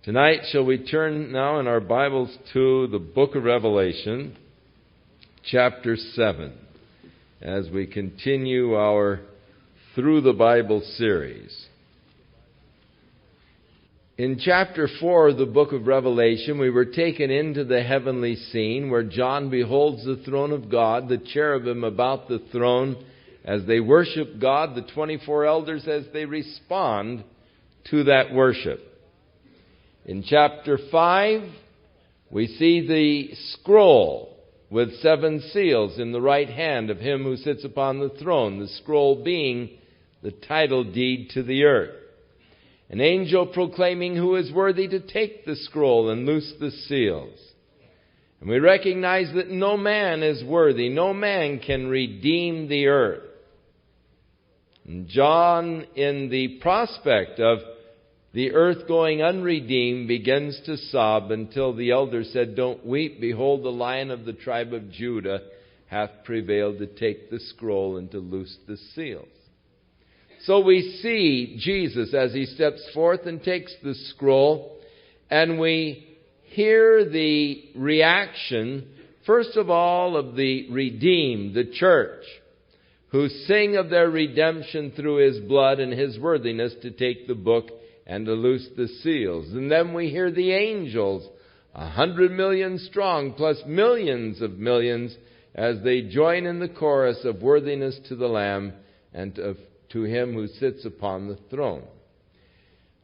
Tonight, shall we turn now in our Bibles to the book of Revelation, chapter 7, as we continue our Through the Bible series. In chapter 4 of the book of Revelation, we were taken into the heavenly scene where John beholds the throne of God, the cherubim about the throne as they worship God, the 24 elders as they respond to that worship. In chapter 5, we see the scroll with 7 seals in the right hand of him who sits upon the throne, the scroll being the title deed to the earth. An angel proclaiming who is worthy to take the scroll and loose the seals. And we recognize that no man is worthy, no man can redeem the earth. And John, in the prospect of the earth going unredeemed, begins to sob until the elder said, "Don't weep, behold, the Lion of the tribe of Judah hath prevailed to take the scroll and to loose the seals." So we see Jesus as he steps forth and takes the scroll, and we hear the reaction, first of all, of the redeemed, the church, who sing of their redemption through his blood and his worthiness to take the book and to loose the seals. And then we hear the angels, 100 million strong, plus millions of millions, as they join in the chorus of worthiness to the Lamb and to him who sits upon the throne.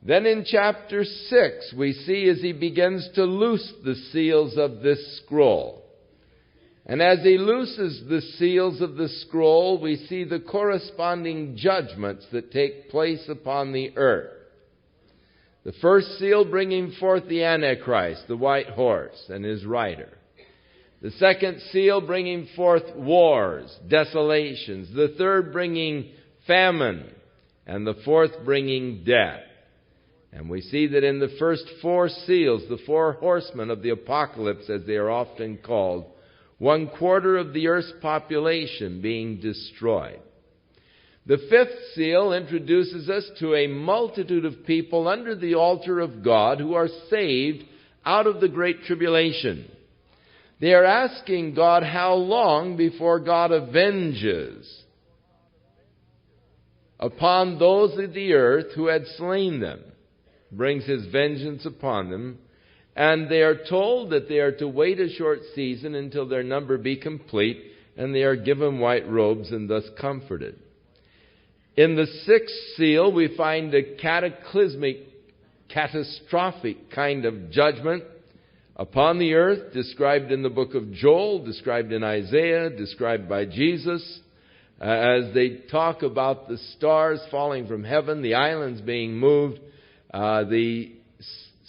Then in chapter 6, we see as he begins to loose the seals of this scroll. And as he looses the seals of the scroll, we see the corresponding judgments that take place upon the earth. The first seal bringing forth the Antichrist, the white horse, and his rider. The second seal bringing forth wars, desolations. The third bringing famine. And the fourth bringing death. And we see that in the first 4 seals, the 4 horsemen of the apocalypse, as they are often called, 1/4 of the earth's population being destroyed. The 5th seal introduces us to a multitude of people under the altar of God who are saved out of the great tribulation. They are asking God how long before God avenges upon those of the earth who had slain them, brings his vengeance upon them, and they are told that they are to wait a short season until their number be complete, and they are given white robes and thus comforted. In the 6th seal, we find a catastrophic kind of judgment upon the earth, described in the book of Joel, described in Isaiah, described by Jesus, as they talk about the stars falling from heaven, the islands being moved, the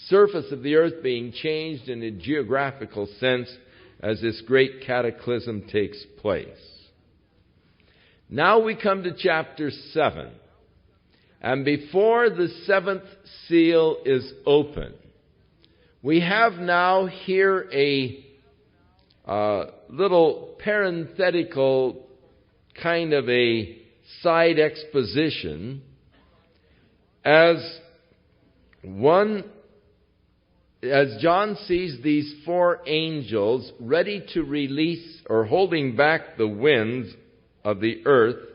surface of the earth being changed in a geographical sense as this great cataclysm takes place. Now we come to chapter 7. And before the 7th seal is open, we have now here a little parenthetical kind of a side exposition as John sees these 4 angels ready to release or holding back the winds of the earth,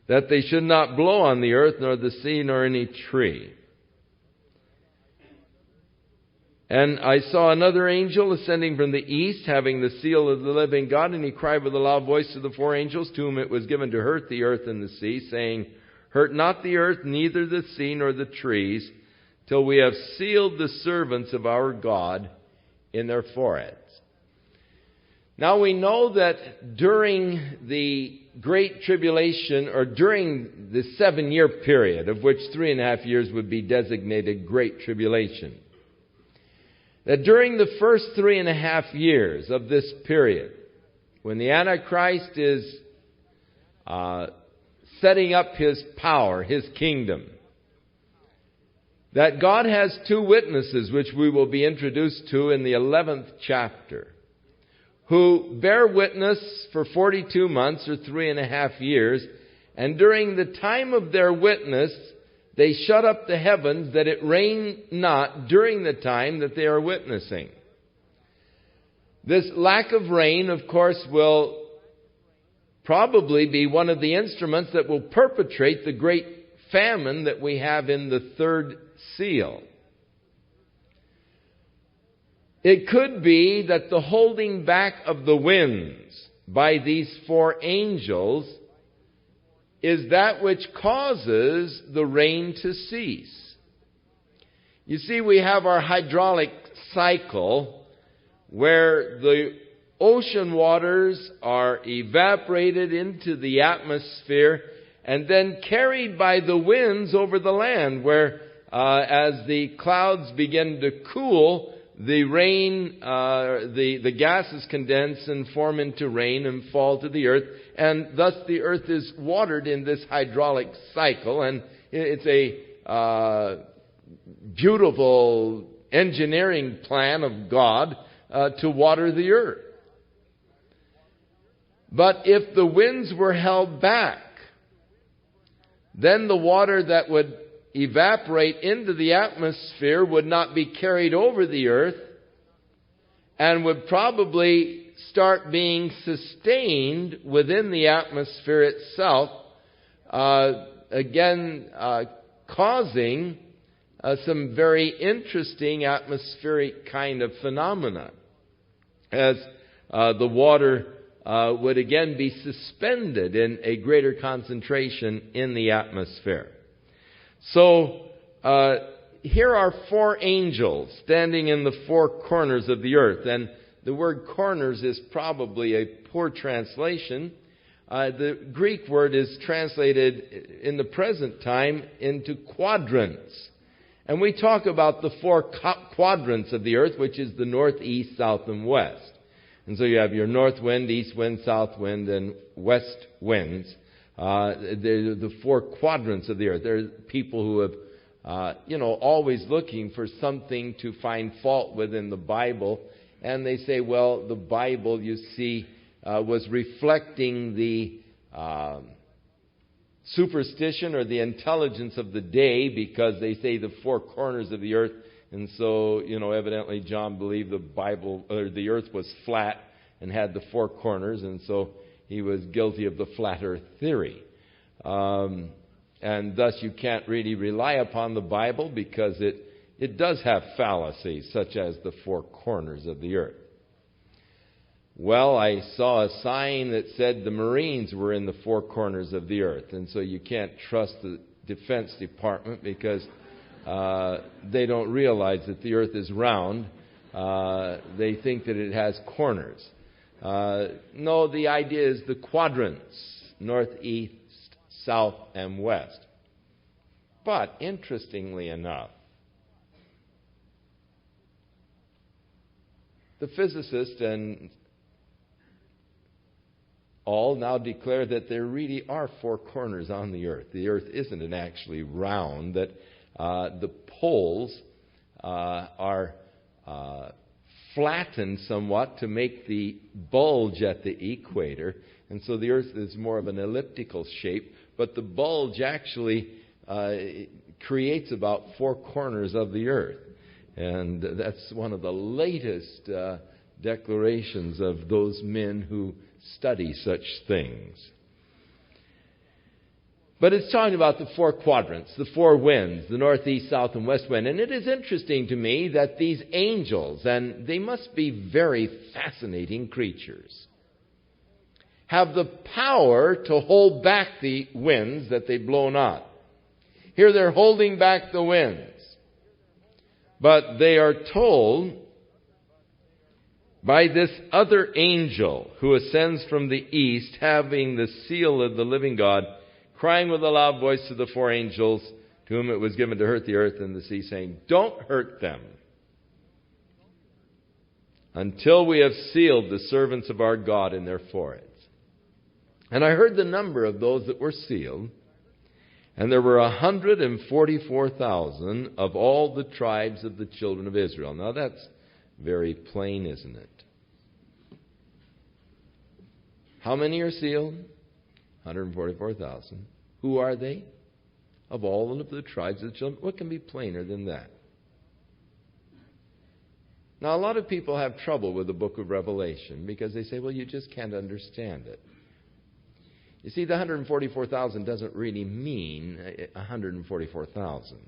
that they should not blow on the earth, nor the sea, nor any tree. And I saw another angel ascending from the east, having the seal of the living God, and he cried with a loud voice to the 4 angels, to whom it was given to hurt the earth and the sea, saying, "Hurt not the earth, neither the sea, nor the trees, till we have sealed the servants of our God in their foreheads." Now we know that during the Great Tribulation, or during the 7-year period, of which 3.5 years would be designated Great Tribulation, that during the first 3.5 years of this period, when the Antichrist is setting up his power, his kingdom, that God has 2 witnesses, which we will be introduced to in the 11th chapter, who bear witness for 42 months or 3.5 years, and during the time of their witness, they shut up the heavens that it rain not during the time that they are witnessing. This lack of rain, of course, will probably be one of the instruments that will perpetrate the great famine that we have in the third seal. It could be that the holding back of the winds by these four angels is that which causes the rain to cease. You see, we have our hydraulic cycle where the ocean waters are evaporated into the atmosphere and then carried by the winds over the land, where as the clouds begin to cool, the rain, the gases condense and form into rain and fall to the earth, and thus the earth is watered in this hydraulic cycle, and it's a beautiful engineering plan of God to water the earth. But if the winds were held back, then the water that would evaporate into the atmosphere would not be carried over the earth and would probably start being sustained within the atmosphere itself, causing some very interesting atmospheric kind of phenomena, as the water would again be suspended in a greater concentration in the atmosphere. So here are four angels standing in the four corners of the earth. And the word corners is probably a poor translation. The Greek word is translated in the present time into quadrants. And we talk about the four quadrants of the earth, which is the north, east, south, and west. And so you have your north wind, east wind, south wind, and west winds. They're the four quadrants of the earth. There are people who have, always looking for something to find fault with in the Bible. And they say, well, the Bible, you see, was reflecting the superstition or the intelligence of the day, because they say the four corners of the earth. And so, evidently John believed the Bible, or the earth was flat and had the four corners, and so he was guilty of the flat earth theory. And thus you can't really rely upon the Bible, because it does have fallacies, such as the four corners of the earth. Well, I saw a sign that said the Marines were in the four corners of the earth, and so you can't trust the Defense Department, because they don't realize that the earth is round. They think that it has corners. No, the idea is the quadrants, north, east, south, and west. But interestingly enough, the physicists and all now declare that there really are four corners on the earth. The earth isn't actually round, that the poles are flattened somewhat to make the bulge at the equator, and so the earth is more of an elliptical shape, but the bulge actually creates about four corners of the earth. And that's one of the latest declarations of those men who study such things. But it's talking about the four quadrants, the four winds, the north, east, south, and west wind. And it is interesting to me that these angels, and they must be very fascinating creatures, have the power to hold back the winds that they blow not. Here they're holding back the winds. But they are told by this other angel who ascends from the east, having the seal of the living God, crying with a loud voice to the four angels to whom it was given to hurt the earth and the sea, saying, "Don't hurt them until we have sealed the servants of our God in their foreheads." And I heard the number of those that were sealed, and there were 144,000 of all the tribes of the children of Israel. Now that's very plain, isn't it? How many are sealed? 144,000. Who are they? of all of the tribes of the children. What can be plainer than that? Now, a lot of people have trouble with the book of Revelation because they say, well, you just can't understand it. You see, the 144,000 doesn't really mean 144,000.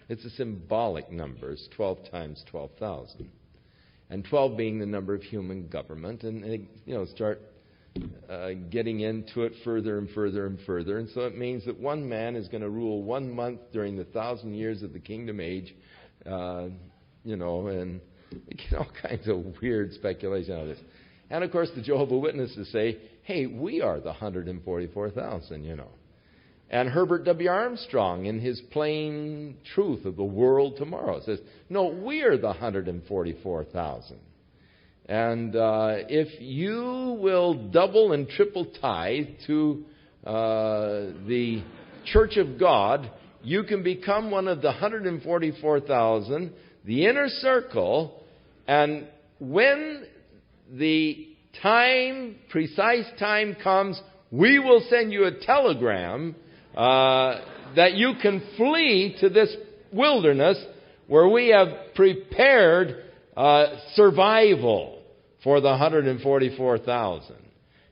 It's a symbolic number. It's 12 times 12,000. And 12 being the number of human government. And, start getting into it further and further and further. And so it means that one man is going to rule 1 month during the 1,000 years of the kingdom age, and you get all kinds of weird speculation out of this. And, of course, the Jehovah's Witnesses say, hey, we are the 144,000, And Herbert W. Armstrong, in his Plain Truth of the World Tomorrow, says, no, we're the 144,000. And if you will double and triple tithe to the Church of God, you can become one of the 144,000, the inner circle, and when the precise time comes, we will send you a telegram that you can flee to this wilderness where we have prepared survival for the 144,000.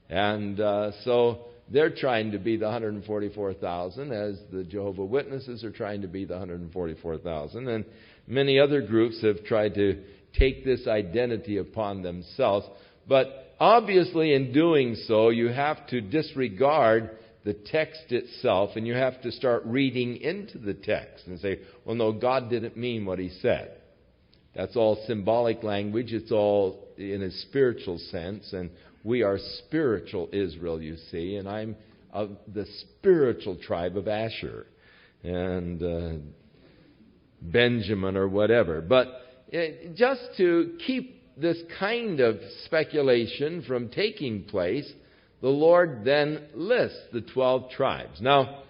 And so they're trying to be the 144,000 as the Jehovah's Witnesses are trying to be the 144,000. And many other groups have tried to take this identity upon themselves. But obviously in doing so, you have to disregard the text itself, and you have to start reading into the text and say, well, no, God didn't mean what He said. That's all symbolic language. It's all in a spiritual sense, and we are spiritual Israel, you see, and I'm of the spiritual tribe of Asher and Benjamin or whatever. But just to keep this kind of speculation from taking place, the Lord then lists the 12 tribes. Now,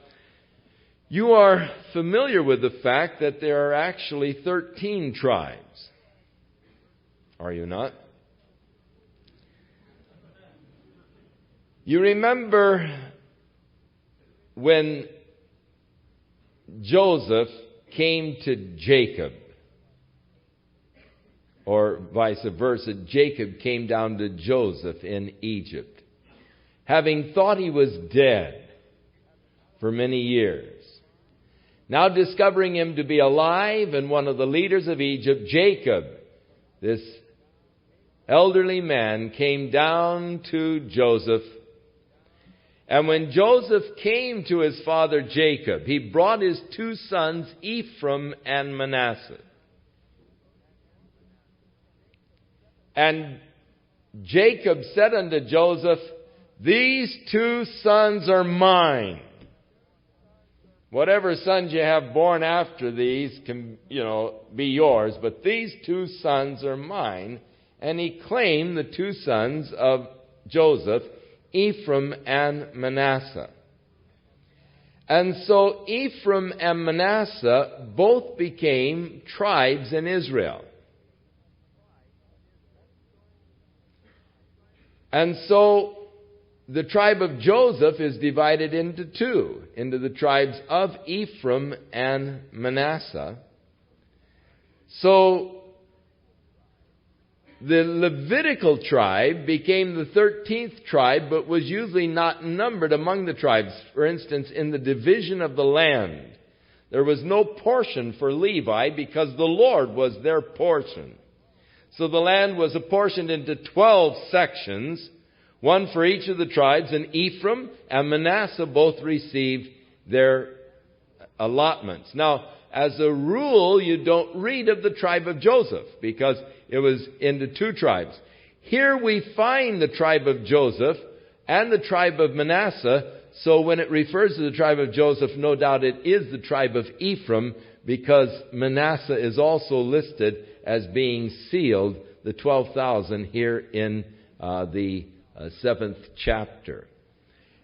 you are familiar with the fact that there are actually 13 tribes. Are you not? You remember when Joseph came to Jacob, or vice versa, Jacob came down to Joseph in Egypt, having thought he was dead for many years. Now discovering him to be alive and one of the leaders of Egypt, Jacob, this elderly man, came down to Joseph. And when Joseph came to his father Jacob, he brought his 2 sons, Ephraim and Manasseh. And Jacob said unto Joseph, these 2 sons are mine. Whatever sons you have born after these can, be yours, but these 2 sons are mine. And he claimed the 2 sons of Joseph, Ephraim and Manasseh. And so Ephraim and Manasseh both became tribes in Israel. And so the tribe of Joseph is divided into 2, into the tribes of Ephraim and Manasseh. So the Levitical tribe became the 13th tribe, but was usually not numbered among the tribes. For instance, in the division of the land, there was no portion for Levi because the Lord was their portion. So the land was apportioned into 12 sections, one for each of the tribes, and Ephraim and Manasseh both received their allotments. Now, as a rule, you don't read of the tribe of Joseph because it was into 2 tribes. Here we find the tribe of Joseph and the tribe of Manasseh. So when it refers to the tribe of Joseph, no doubt it is the tribe of Ephraim because Manasseh is also listed as being sealed, the 12,000 here in the 7th chapter.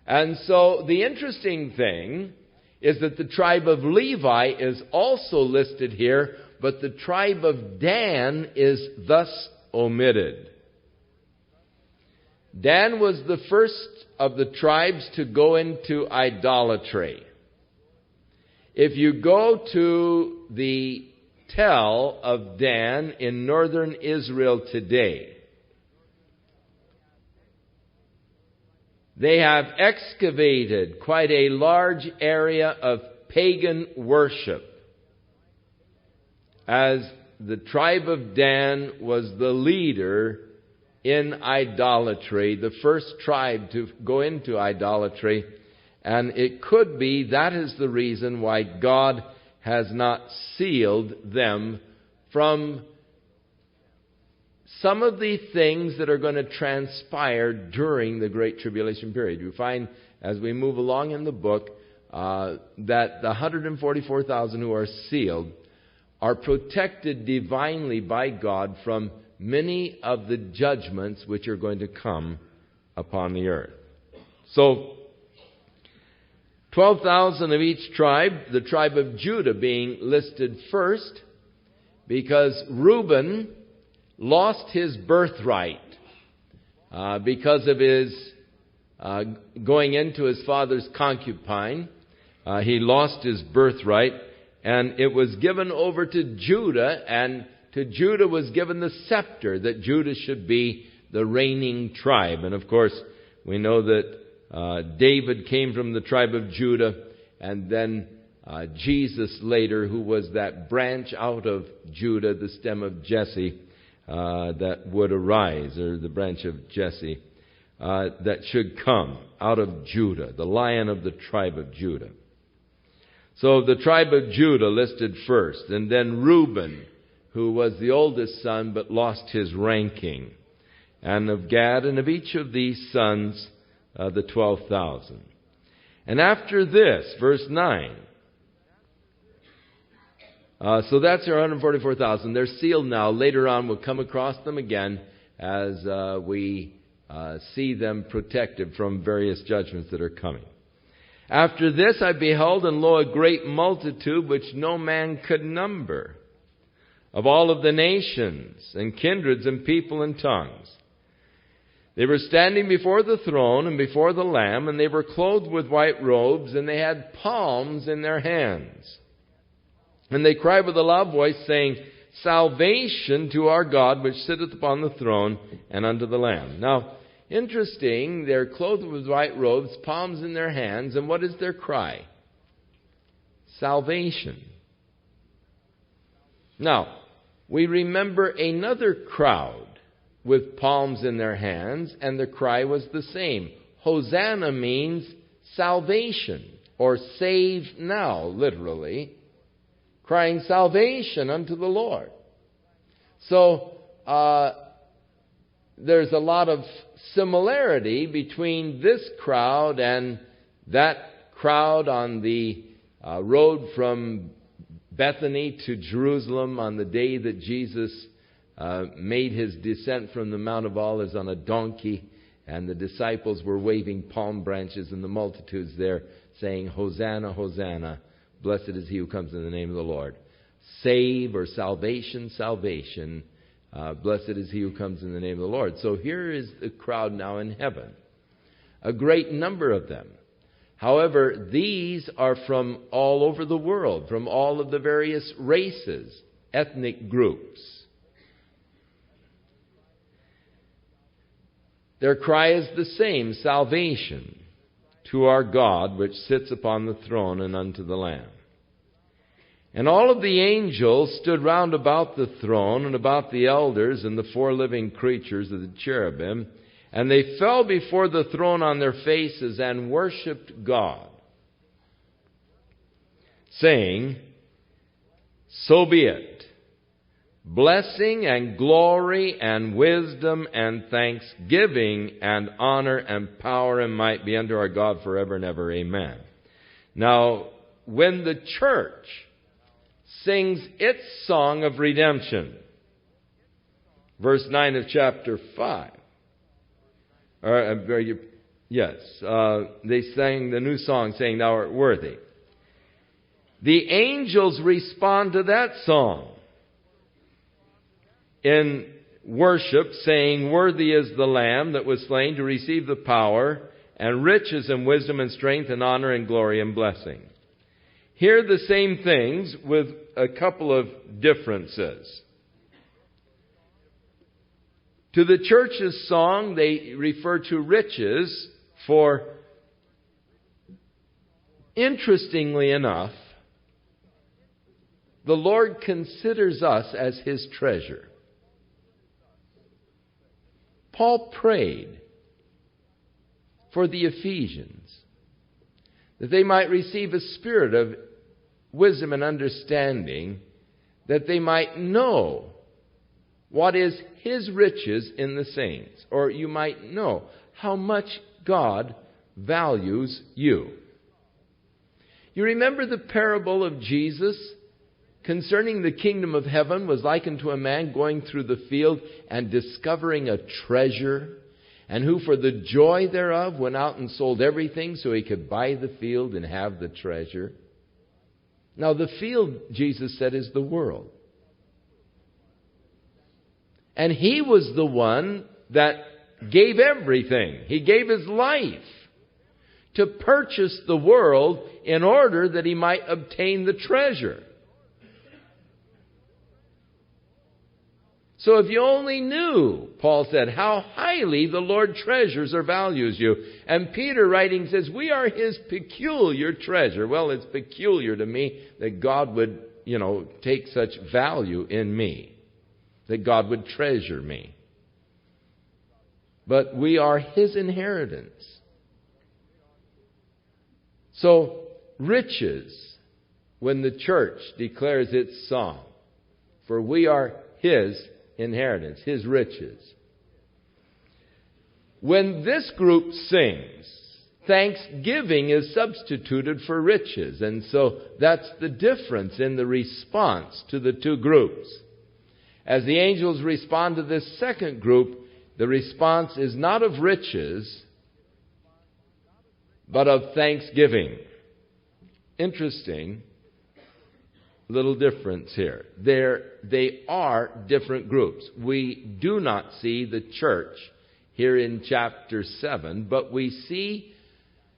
And so the interesting thing is that the tribe of Levi is also listed here, but the tribe of Dan is thus omitted. Dan was the first of the tribes to go into idolatry. If you go to the Tell of Dan in northern Israel today, they have excavated quite a large area of pagan worship, as the tribe of Dan was the leader in idolatry, the first tribe to go into idolatry. And it could be that is the reason why God has not sealed them from some of the things that are going to transpire during the Great Tribulation period. You find, as we move along in the book, that the 144,000 who are sealed are protected divinely by God from many of the judgments which are going to come upon the earth. So, 12,000 of each tribe, the tribe of Judah being listed first, because Reuben lost his birthright because of his going into his father's concubine. He lost his birthright, and it was given over to Judah, and to Judah was given the scepter, that Judah should be the reigning tribe. And of course, we know that David came from the tribe of Judah, and then Jesus later, who was that branch out of Judah, the stem of Jesse, that would arise, or the branch of Jesse, that should come out of Judah, the lion of the tribe of Judah. So the tribe of Judah listed first, and then Reuben, who was the oldest son but lost his ranking, and of Gad, and of each of these sons, the 12,000. And after this, verse 9, so that's our 144,000. They're sealed now. Later on, we'll come across them again as we see them protected from various judgments that are coming. After this I beheld, and lo, a great multitude which no man could number, of all of the nations and kindreds and people and tongues. They were standing before the throne and before the Lamb, and they were clothed with white robes, and they had palms in their hands. And they cried with a loud voice, saying, Salvation to our God, which sitteth upon the throne, and unto the Lamb. Now, interesting, they're clothed with white robes, palms in their hands, and what is their cry? Salvation. Now, we remember another crowd with palms in their hands, and the cry was the same. Hosanna means salvation, or save now, literally, crying salvation unto the Lord. So, there's a lot of similarity between this crowd and that crowd on the road from Bethany to Jerusalem on the day that Jesus made his descent from the Mount of Olives on a donkey, and the disciples were waving palm branches, and the multitudes there saying, Hosanna, Hosanna, blessed is he who comes in the name of the Lord. Save, or salvation, salvation, blessed is he who comes in the name of the Lord. So here is the crowd now in heaven, a great number of them. However, these are from all over the world, from all of the various races, ethnic groups. Their cry is the same, salvation to our God, which sits upon the throne, and unto the Lamb. And all of the angels stood round about the throne, and about the elders, and the four living creatures of the cherubim, and they fell before the throne on their faces, and worshipped God, saying, So be it. Blessing and glory and wisdom and thanksgiving and honor and power and might be unto our God forever and ever. Amen. Now, when the church sings its song of redemption, verse 9 of chapter 5, they sang the new song saying, Thou art worthy. The angels respond to that song in worship, saying, Worthy is the Lamb that was slain to receive the power and riches and wisdom and strength and honor and glory and blessing. hear the same things with a couple of differences. To the church's song, they refer to riches, for interestingly enough, the Lord considers us as His treasure. Paul prayed for the Ephesians that they might receive a spirit of wisdom and understanding, that they might know what is His riches in the saints, or you might know how much God values you. You remember the parable of Jesus concerning the kingdom of heaven was likened to a man going through the field and discovering a treasure, and who for the joy thereof went out and sold everything so he could buy the field and have the treasure. Now the field, Jesus said, is the world. And He was the one that gave everything. He gave His life to purchase the world in order that He might obtain the treasure. So if you only knew, Paul said, how highly the Lord treasures or values you. And Peter writing says, we are His peculiar treasure. Well, it's peculiar to me that God would, take such value in me. That God would treasure me. But we are His inheritance. So, riches, when the church declares its song, for we are His inheritance, His riches. When this group sings, thanksgiving is substituted for riches. And so that's the difference in the response to the two groups. As the angels respond to this second group, the response is not of riches, but of thanksgiving. Interesting little difference here. They are different groups. We do not see the church here in chapter 7, but we see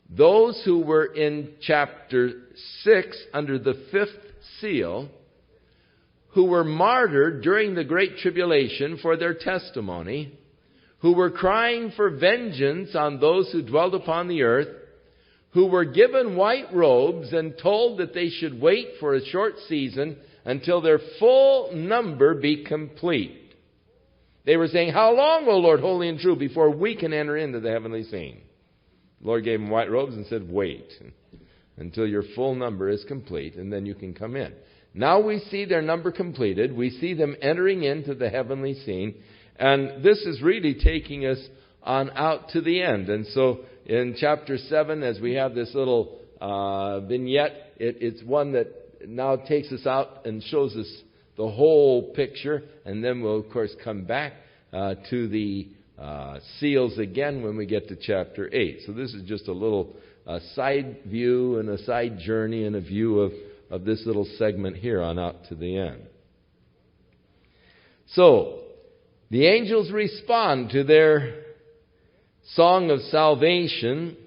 those who were in chapter 6 under the 5th seal, who were martyred during the Great Tribulation for their testimony, who were crying for vengeance on those who dwelled upon the earth, who were given white robes and told that they should wait for a short season until their full number be complete. They were saying, how long, O Lord, holy and true, before we can enter into the heavenly scene? The Lord gave them white robes and said, wait until your full number is complete, and then you can come in. Now we see their number completed. We see them entering into the heavenly scene. And this is really taking us on out to the end. And so in chapter 7, as we have this little vignette, it's one that now takes us out and shows us the whole picture. And then we'll, of course, come back to the seals again when we get to chapter 8. So this is just a little side view and a side journey and a view of this little segment here on out to the end. So, the angels respond to their song of salvation,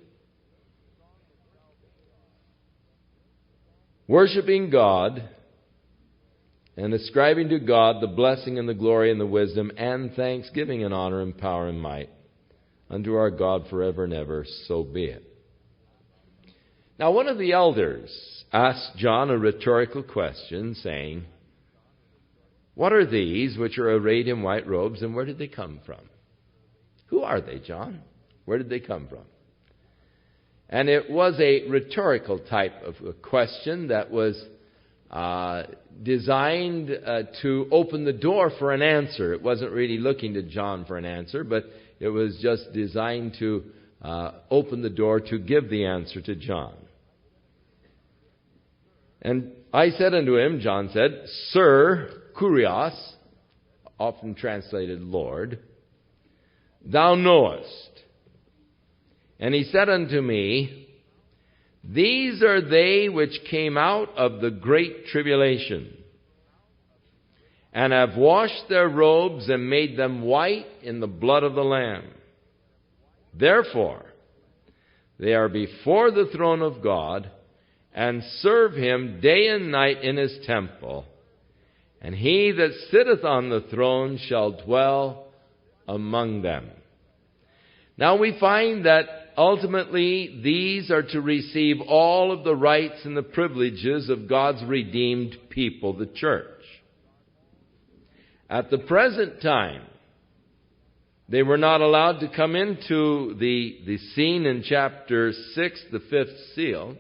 worshiping God and ascribing to God the blessing and the glory and the wisdom and thanksgiving and honor and power and might unto our God forever and ever, so be it. Now one of the elders asked John a rhetorical question, saying, what are these which are arrayed in white robes, and where did they come from? Who are they, John? Where did they come from? And it was a rhetorical type of a question that was designed to open the door for an answer. It wasn't really looking to John for an answer, but it was just designed to open the door to give the answer to John. And I said unto him, John said, Sir, Kurios, often translated Lord, thou knowest. And he said unto me, these are they which came out of the great tribulation, and have washed their robes and made them white in the blood of the Lamb. Therefore, they are before the throne of God, and serve him day and night in his temple. And he that sitteth on the throne shall dwell among them. Now we find that ultimately these are to receive all of the rights and the privileges of God's redeemed people, the church. At the present time, they were not allowed to come into the scene in chapter 6, the fifth seal.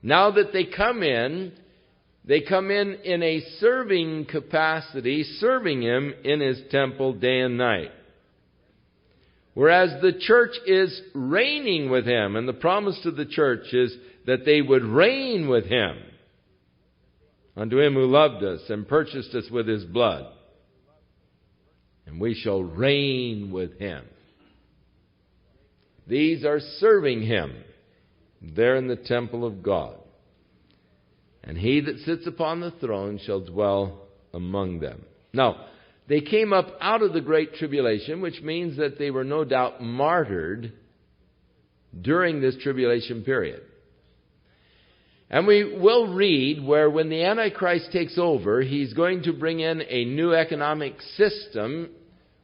Now that they come in a serving capacity, serving him in his temple day and night. Whereas the church is reigning with him, and the promise to the church is that they would reign with him. Unto him who loved us and purchased us with his blood. And we shall reign with him. These are serving him there in the temple of God. And he that sits upon the throne shall dwell among them. Now, they came up out of the great tribulation, which means that they were no doubt martyred during this tribulation period. And we will read where when the Antichrist takes over, he's going to bring in a new economic system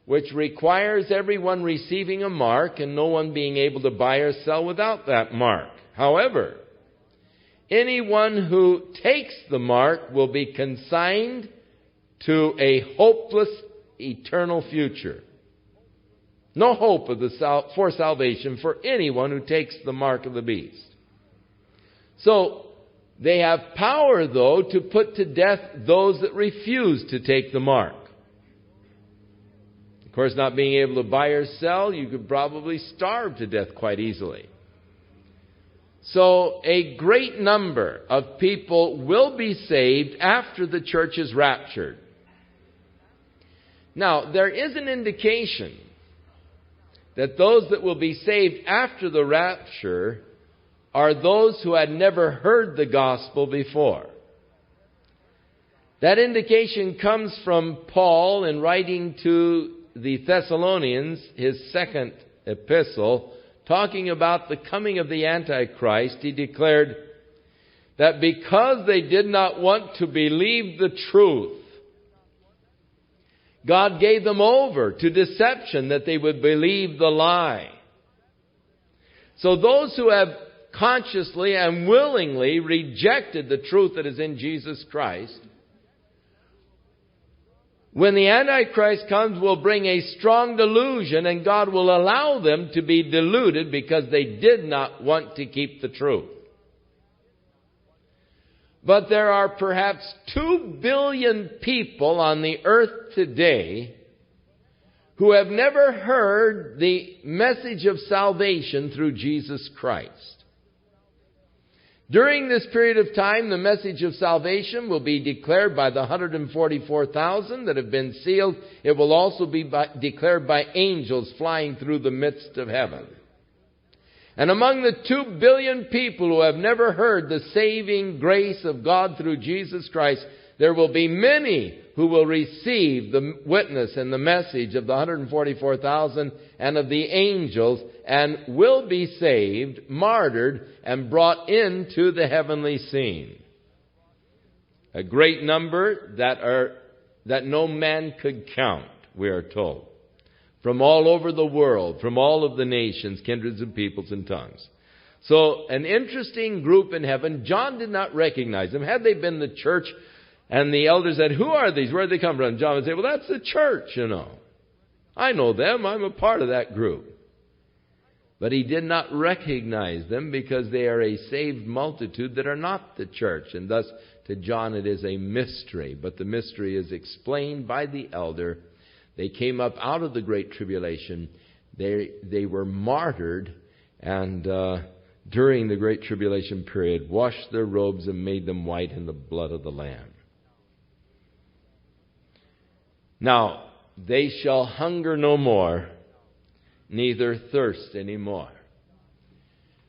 which requires everyone receiving a mark and no one being able to buy or sell without that mark. However, anyone who takes the mark will be consigned to a hopeless eternal future. No hope for salvation for anyone who takes the mark of the beast. So, they have power, though, to put to death those that refuse to take the mark. Of course, not being able to buy or sell, you could probably starve to death quite easily. So, a great number of people will be saved after the church is raptured. Now, there is an indication that those that will be saved after the rapture are those who had never heard the gospel before. That indication comes from Paul in writing to the Thessalonians, his second epistle, talking about the coming of the Antichrist. He declared that because they did not want to believe the truth, God gave them over to deception that they would believe the lie. So those who have consciously and willingly rejected the truth that is in Jesus Christ, when the Antichrist comes, will bring a strong delusion, and God will allow them to be deluded because they did not want to keep the truth. But there are perhaps 2 billion people on the earth today who have never heard the message of salvation through Jesus Christ. During this period of time, the message of salvation will be declared by the 144,000 that have been sealed. It will also be declared by angels flying through the midst of heaven. And among the 2 billion people who have never heard the saving grace of God through Jesus Christ, there will be many who will receive the witness and the message of the 144,000 and of the angels and will be saved, martyred, and brought into the heavenly scene. A great number that no man could count, we are told. From all over the world, from all of the nations, kindreds and peoples and tongues. So, an interesting group in heaven. John did not recognize them. Had they been the church and the elders said, "Who are these? Where did they come from?" John would say, "Well, that's the church, you know. I know them. I'm a part of that group." But he did not recognize them because they are a saved multitude that are not the church. And thus, to John, it is a mystery. But the mystery is explained by the elder. They came up out of the Great Tribulation. They were martyred, and during the Great Tribulation period, washed their robes and made them white in the blood of the Lamb. Now, they shall hunger no more, neither thirst any more.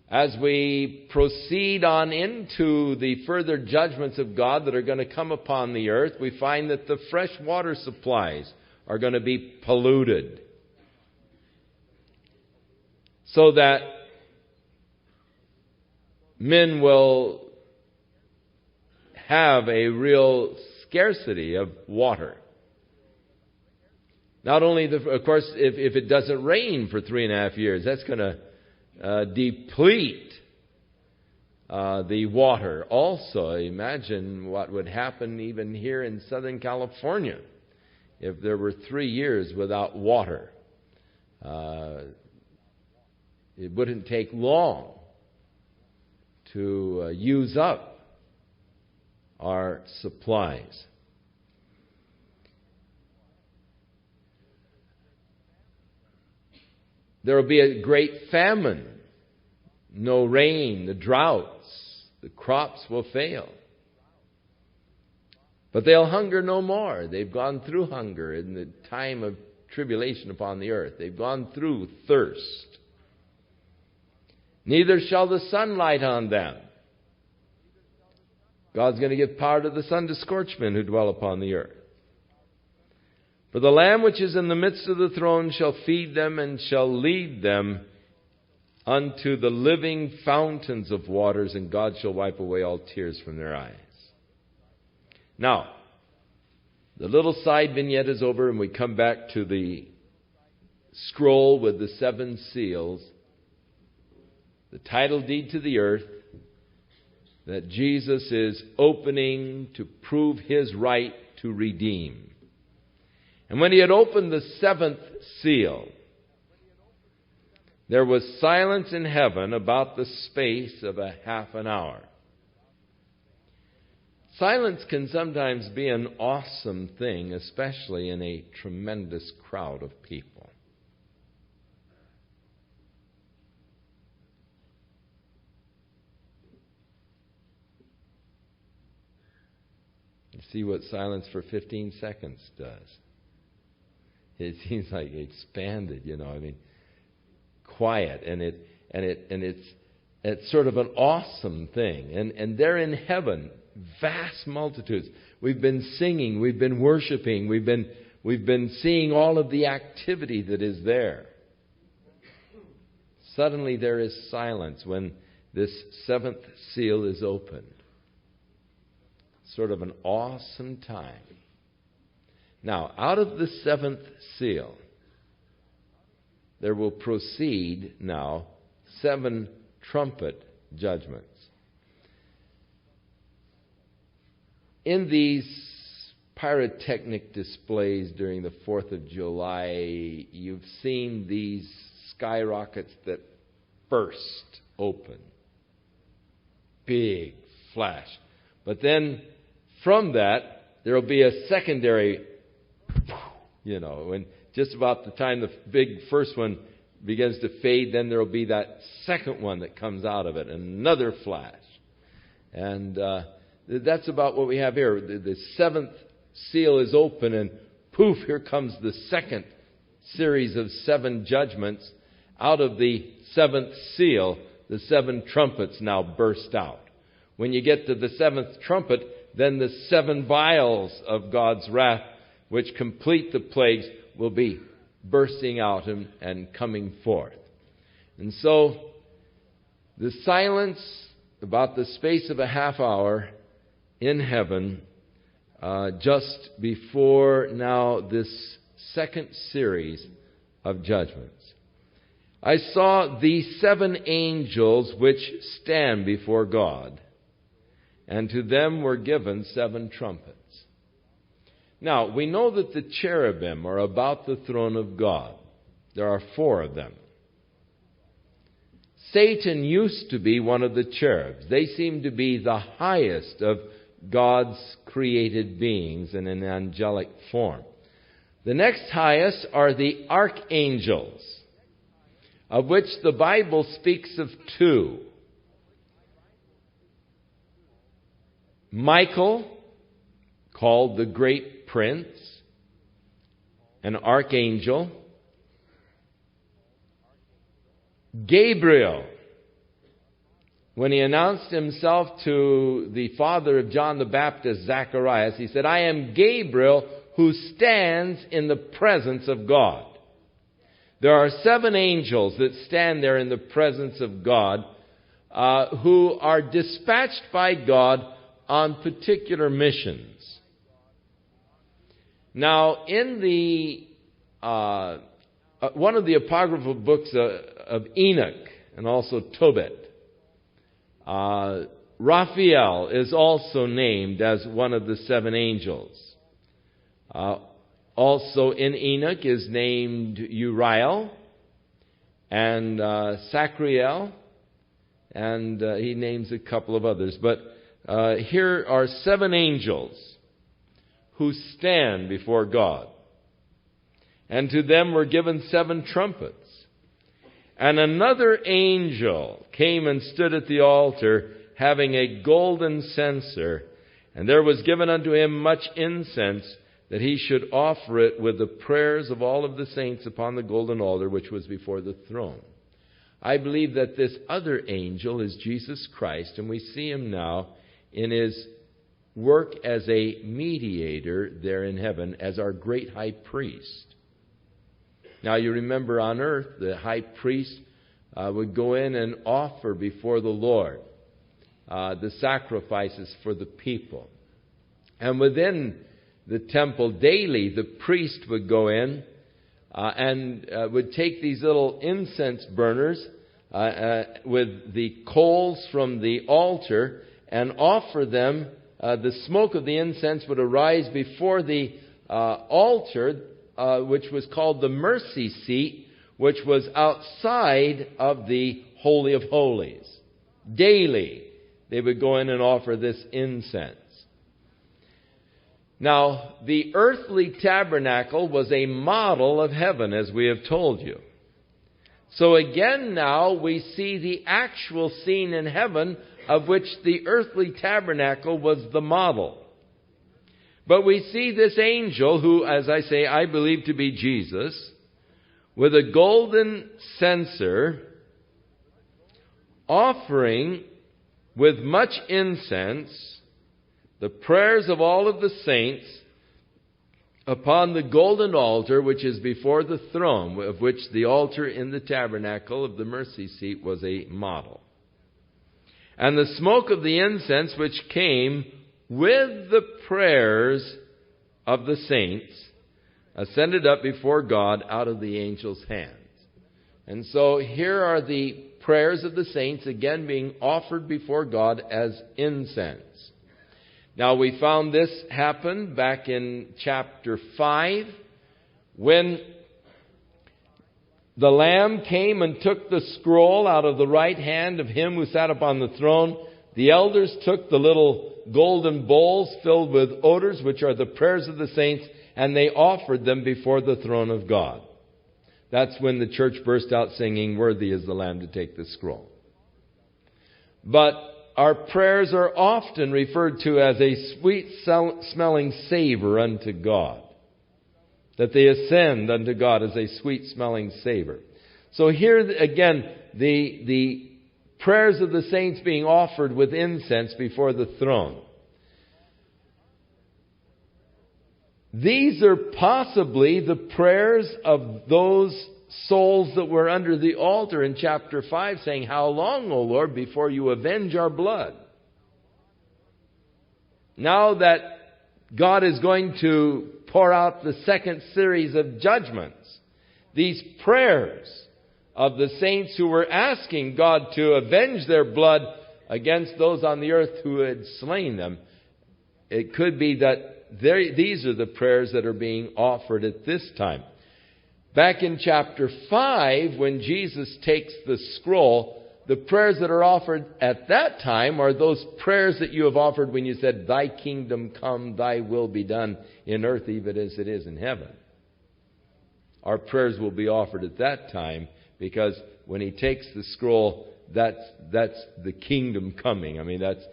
As we proceed on into the further judgments of God that are going to come upon the earth, we find that the fresh water supplies are going to be polluted. So that men will have a real scarcity of water. Not only, of course, if it doesn't rain for 3.5 years, that's going to deplete the water. Also, imagine what would happen even here in Southern California if there were 3 years without water. It wouldn't take long to use up our supplies. There will be a great famine. No rain, the droughts, the crops will fail. But they'll hunger no more. They've gone through hunger in the time of tribulation upon the earth. They've gone through thirst. Neither shall the sun light on them. God's going to give power to the sun to scorch men who dwell upon the earth. For the Lamb which is in the midst of the throne shall feed them and shall lead them unto the living fountains of waters, and God shall wipe away all tears from their eyes. Now, the little side vignette is over, and we come back to the scroll with the 7 seals, the title deed to the earth, that Jesus is opening to prove His right to redeem. And when He had opened the 7th seal, there was silence in heaven about the space of a half an hour. Silence can sometimes be an awesome thing, especially in a tremendous crowd of people. You see what silence for 15 seconds does. It seems like it expanded, quiet, and it's sort of an awesome thing. And they're in heaven, vast multitudes. We've been singing, we've been worshiping, we've been seeing all of the activity that is there. Suddenly there is silence when this 7th seal is opened. Sort of an awesome time. Now, out of the 7th seal, there will proceed now 7 trumpet judgments. In these pyrotechnic displays during the 4th of July, you've seen these skyrockets that burst open. Big flash. But then from that, there will be a secondary, and just about the time the big first one begins to fade, then there will be that second one that comes out of it, another flash. And that's about what we have here. The 7th seal is open, and poof, here comes the second series of 7 judgments. Out of the 7th seal, the 7 trumpets now burst out. When you get to the 7th trumpet, then the 7 vials of God's wrath, which complete the plagues, will be bursting out and coming forth. And so, the silence about the space of a half hour in heaven, just before now this second series of judgments. I saw the 7 angels which stand before God, and to them were given 7 trumpets. Now, we know that the cherubim are about the throne of God. There are 4 of them. Satan used to be one of the cherubs. They seem to be the highest of God's created beings in an angelic form. The next highest are the archangels, of which the Bible speaks of 2. Michael, called the great prince, an archangel. Gabriel, when he announced himself to the father of John the Baptist, Zacharias, he said, "I am Gabriel who stands in the presence of God." There are 7 angels that stand there in the presence of God, who are dispatched by God on particular missions. Now, in the one of the apocryphal books of Enoch and also Tobit, Raphael is also named as one of the 7 angels. Also in Enoch is named Uriel and Sacriel, and he names a couple of others. But here are 7 angels who stand before God. And to them were given 7 trumpets. And another angel came and stood at the altar, having a golden censer. And there was given unto him much incense, that he should offer it with the prayers of all of the saints upon the golden altar which was before the throne. I believe that this other angel is Jesus Christ, and we see him now in his work as a mediator there in heaven, as our great high priest. Now you remember on earth, the high priest would go in and offer before the Lord the sacrifices for the people. And within the temple daily, the priest would go in and would take these little incense burners with the coals from the altar and offer them. The smoke of the incense would arise before the altar, which was called the mercy seat, which was outside of the Holy of Holies. Daily, they would go in and offer this incense. Now, the earthly tabernacle was a model of heaven, as we have told you. So again now we see the actual scene in heaven, of which the earthly tabernacle was the model. But we see this angel, who, as I say, I believe to be Jesus, with a golden censer, offering with much incense the prayers of all of the saints upon the golden altar which is before the throne, of which the altar in the tabernacle of the mercy seat was a model. And the smoke of the incense which came with the prayers of the saints ascended up before God out of the angel's hands. And so here are the prayers of the saints again being offered before God as incense. Now we found this happen back in chapter 5 when the Lamb came and took the scroll out of the right hand of him who sat upon the throne. The elders took the little golden bowls filled with odors, which are the prayers of the saints, and they offered them before the throne of God. That's when the church burst out singing, "Worthy is the Lamb to take the scroll." But our prayers are often referred to as a sweet-smelling savor unto God. That they ascend unto God as a sweet-smelling savor. So here again, the prayers of the saints being offered with incense before the throne. These are possibly the prayers of those souls that were under the altar in chapter 5, saying, "How long, O Lord, before you avenge our blood?" Now that God is going to pour out the second series of judgments, these prayers of the saints who were asking God to avenge their blood against those on the earth who had slain them, it could be that these are the prayers that are being offered at this time. Back in chapter 5, when Jesus takes the scroll, the prayers that are offered at that time are those prayers that you have offered when you said, "Thy kingdom come, thy will be done in earth even as it is in heaven." Our prayers will be offered at that time, because when he takes the scroll, that's the kingdom coming. I mean, that's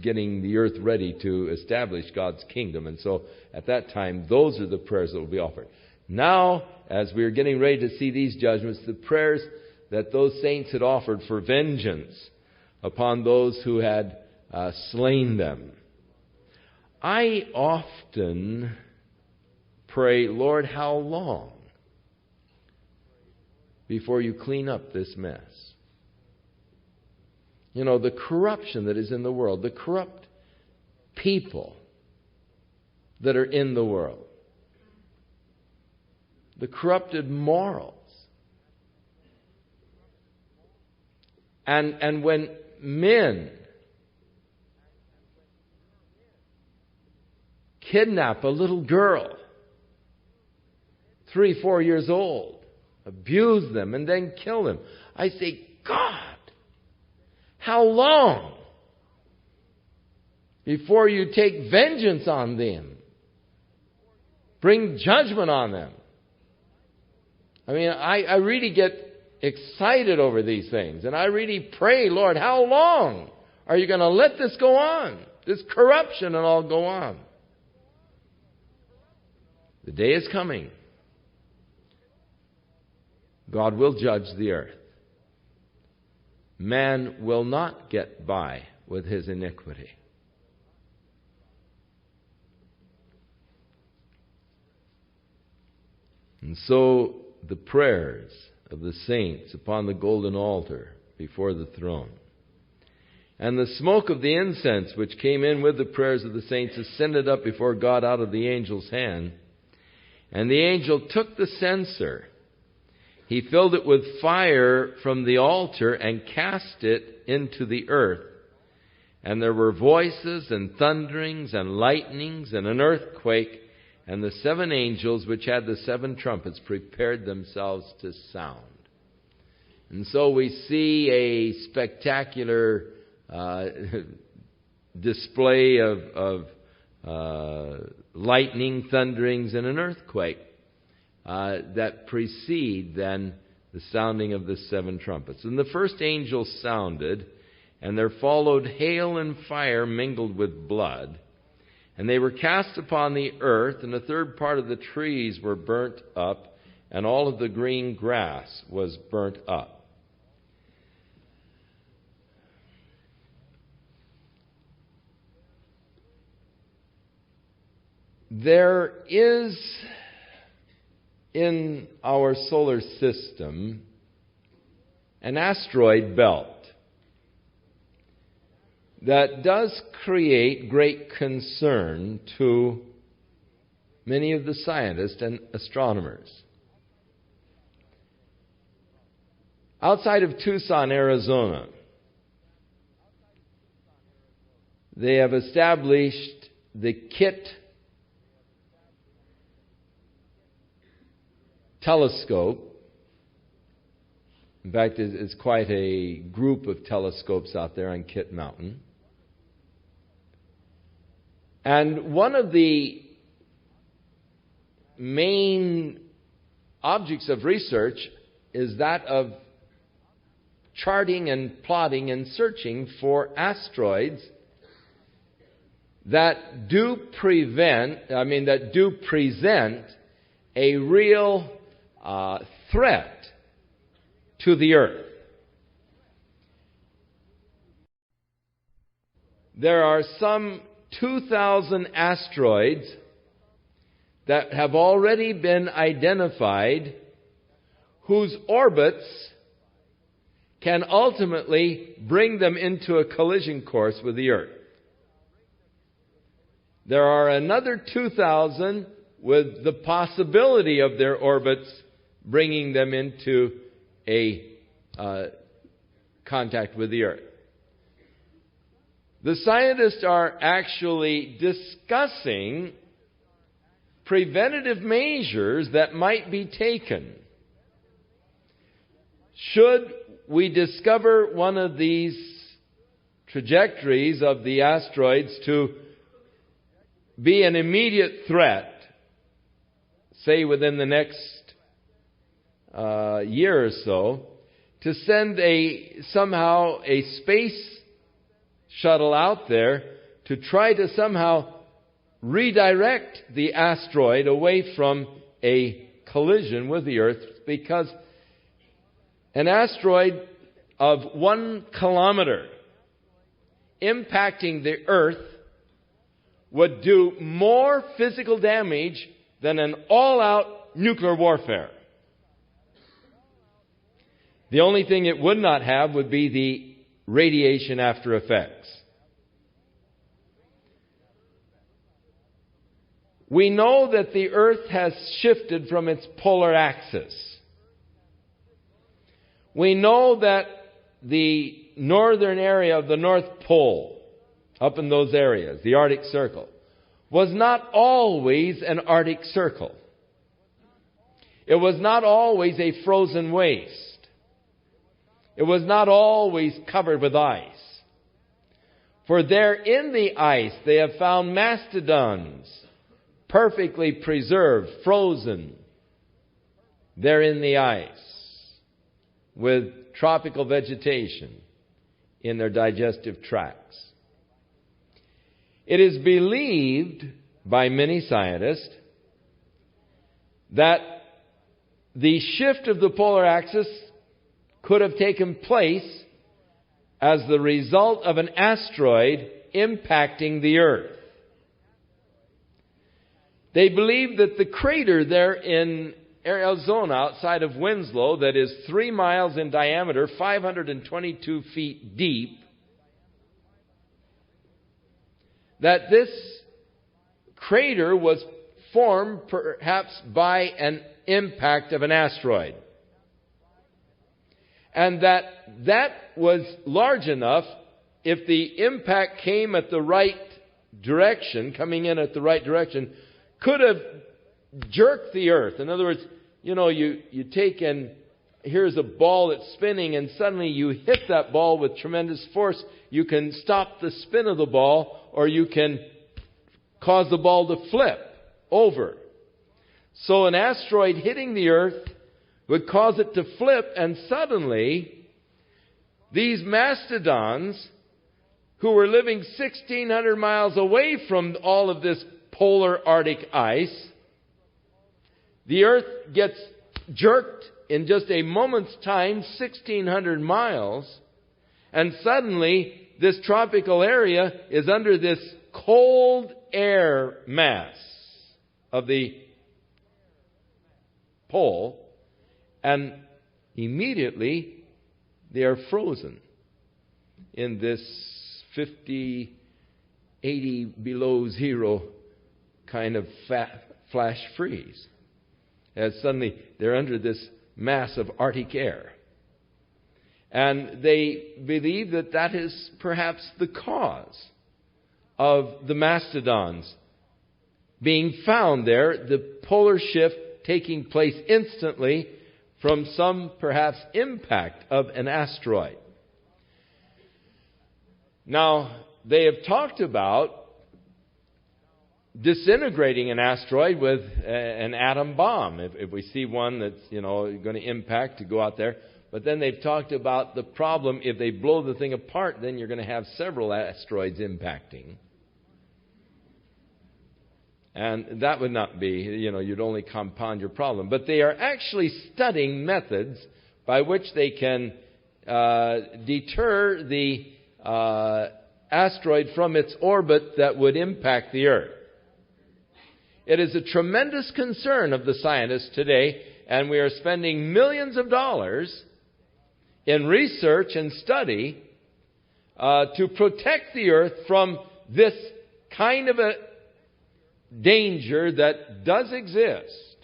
getting the earth ready to establish God's kingdom. And so at that time, those are the prayers that will be offered. Now, as we're getting ready to see these judgments, the prayers that those saints had offered for vengeance upon those who had slain them. I often pray, "Lord, how long before you clean up this mess?" The corruption that is in the world, the corrupt people that are in the world, the corrupted morals. And when men kidnap a little girl, 3, 4 years old, abuse them, and then kill them, I say, God, how long before you take vengeance on them? Bring judgment on them. I mean, I really get excited over these things. And I really pray, Lord, how long are you going to let this go on? This corruption and all go on. The day is coming. God will judge the earth. Man will not get by with his iniquity. And so the prayers of the saints upon the golden altar before the throne, and the smoke of the incense which came in with the prayers of the saints ascended up before God out of the angel's hand. And the angel took the censer. He filled it with fire from the altar and cast it into the earth. And there were voices and thunderings and lightnings and an earthquake. And the 7 angels which had the 7 trumpets prepared themselves to sound. And so we see a spectacular display of lightning, thunderings, and an earthquake that precede then the sounding of the 7 trumpets. And the first angel sounded, and there followed hail and fire mingled with blood. And they were cast upon the earth, and a third part of the trees were burnt up, and all of the green grass was burnt up. There is in our solar system an asteroid belt that does create great concern to many of the scientists and astronomers. Outside of Tucson, Arizona, they have established the KIT telescope. In fact, it's quite a group of telescopes out there on Kit Mountain. And one of the main objects of research is that of charting and plotting and searching for asteroids that do present a real threat to the earth. There are some 2,000 asteroids that have already been identified whose orbits can ultimately bring them into a collision course with the earth. There are another 2,000 with the possibility of their orbits bringing them into a contact with the earth. The scientists are actually discussing preventative measures that might be taken should we discover one of these trajectories of the asteroids to be an immediate threat, say within the next year or so, to send somehow a space shuttle out there to try to somehow redirect the asteroid away from a collision with the Earth, because an asteroid of 1 kilometer impacting the Earth would do more physical damage than an all-out nuclear warfare. The only thing it would not have would be the radiation after effects. We know that the Earth has shifted from its polar axis. We know that the northern area of the North Pole, up in those areas, the Arctic Circle, was not always an Arctic Circle. It was not always a frozen waste. It was not always covered with ice. For there in the ice they have found mastodons, perfectly preserved, frozen, there in the ice, with tropical vegetation in their digestive tracts. It is believed by many scientists that the shift of the polar axis could have taken place as the result of an asteroid impacting the Earth. They believe that the crater there in Arizona, outside of Winslow, that is 3 miles in diameter, 522 feet deep, that this crater was formed perhaps by an impact of an asteroid. And that was large enough, if the impact came at the right direction, coming in at the right direction, could have jerked the Earth. In other words, you take and here's a ball that's spinning, and suddenly you hit that ball with tremendous force. You can stop the spin of the ball, or you can cause the ball to flip over. So an asteroid hitting the Earth would cause it to flip, and suddenly these mastodons, who were living 1,600 miles away from all of this polar Arctic ice, the Earth gets jerked in just a moment's time, 1,600 miles, and suddenly this tropical area is under this cold air mass of the pole, and immediately they are frozen in this 50, 80 below zero kind of flash freeze. As suddenly they're under this mass of Arctic air. And they believe that that is perhaps the cause of the mastodons being found there, the polar shift taking place instantly from some perhaps impact of an asteroid. Now, they have talked about disintegrating an asteroid with an atom bomb. If we see one that's, going to impact, to go out there. But then they've talked about the problem, if they blow the thing apart, then you're going to have several asteroids impacting. And that would not be, you'd only compound your problem. But they are actually studying methods by which they can deter the asteroid from its orbit that would impact the Earth. It is a tremendous concern of the scientists today, and we are spending millions of dollars in research and study to protect the Earth from this kind of a danger that does exist.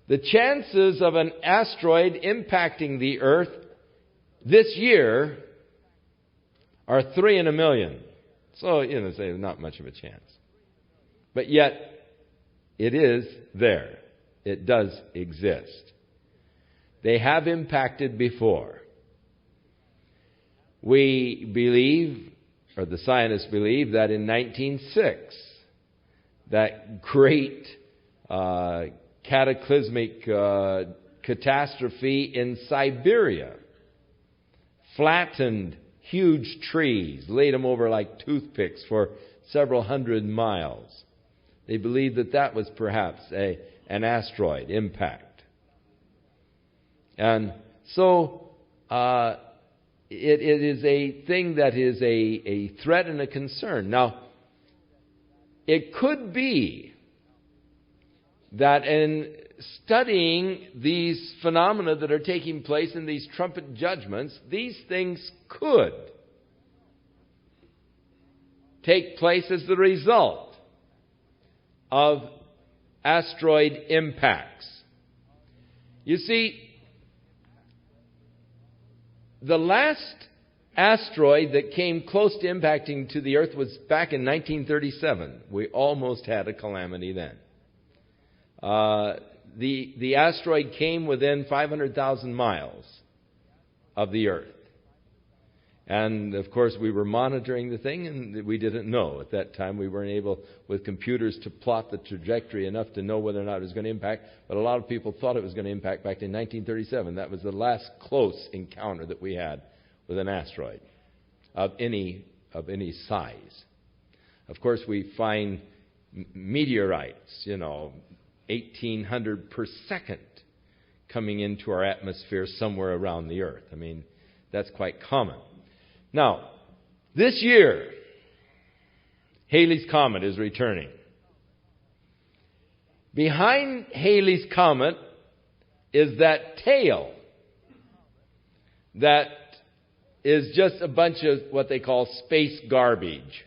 The chances of an asteroid impacting the Earth this year are 3 in a million. So, say not much of a chance. But yet, it is there. It does exist. They have impacted before. We believe, or the scientists believe, that in 1906, that great cataclysmic catastrophe in Siberia flattened huge trees, laid them over like toothpicks for several hundred miles. They believe that was perhaps an asteroid impact. And so it is a thing that is a threat and a concern. Now, it could be that in studying these phenomena that are taking place in these trumpet judgments, these things could take place as the result of asteroid impacts. You see, the last asteroid that came close to impacting to the Earth was back in 1937. We almost had a calamity then. The asteroid came within 500,000 miles of the Earth. And, of course, we were monitoring the thing, and we didn't know. At that time, we weren't able, with computers, to plot the trajectory enough to know whether or not it was going to impact. But a lot of people thought it was going to impact back in 1937. That was the last close encounter that we had with an asteroid of any size. Of course, we find meteorites, 1,800 per second coming into our atmosphere somewhere around the Earth. I mean, that's quite common. Now, this year, Halley's Comet is returning. Behind Halley's Comet is that tail that is just a bunch of what they call space garbage,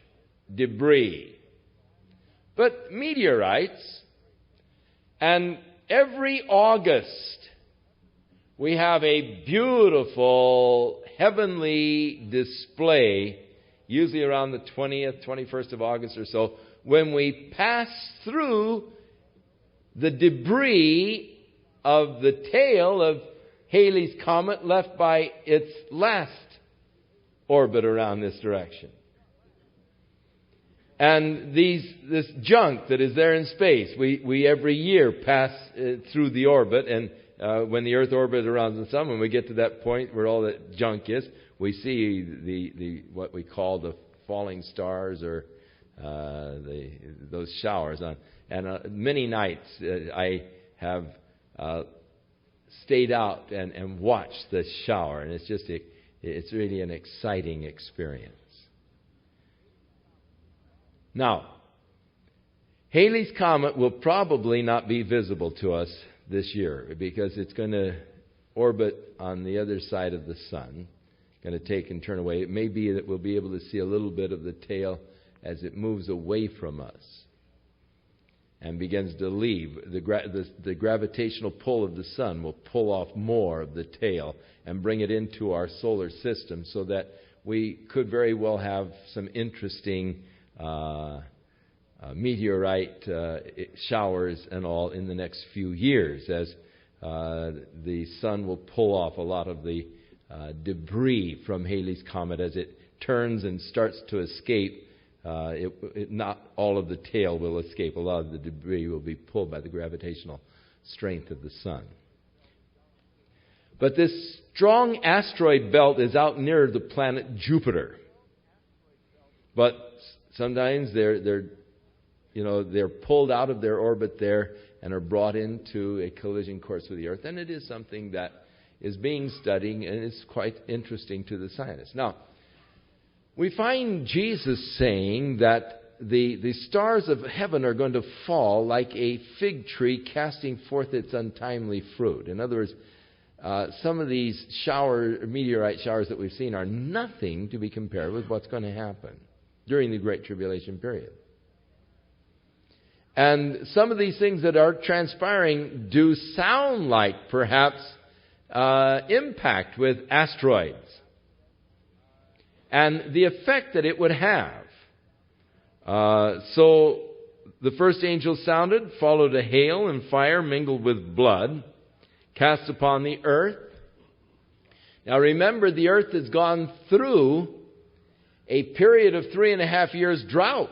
debris. But meteorites, and every August we have a beautiful heavenly display, usually around the 20th, 21st of August or so, when we pass through the debris of the tail of Halley's Comet left by its last orbit around this direction. And this junk that is there in space, we every year pass through the orbit, and when the Earth orbits around the sun, when we get to that point where all that junk is, we see the what we call the falling stars, or those showers. And many nights I have stayed out and watched the shower, and it's really an exciting experience. Now, Halley's Comet will probably not be visible to us this year, because it's going to orbit on the other side of the sun, going to take and turn away. It may be that we'll be able to see a little bit of the tail as it moves away from us and begins to leave. The gravitational pull of the sun will pull off more of the tail and bring it into our solar system, so that we could very well have some interesting meteorite showers and all in the next few years, as the sun will pull off a lot of the debris from Halley's Comet as it turns and starts to escape. Not all of the tail will escape. A lot of the debris will be pulled by the gravitational strength of the sun. But this strong asteroid belt is out near the planet Jupiter. But sometimes they're pulled out of their orbit there and are brought into a collision course with the Earth. And it is something that is being studied, and it's quite interesting to the scientists. Now, we find Jesus saying that the stars of heaven are going to fall like a fig tree casting forth its untimely fruit. In other words, some of these meteorite showers that we've seen are nothing to be compared with what's going to happen during the Great Tribulation period. And some of these things that are transpiring do sound like perhaps impact with asteroids and the effect that it would have. So the first angel sounded, followed a hail and fire mingled with blood, cast upon the earth. Now remember, the earth has gone through a period of 3.5 years drought.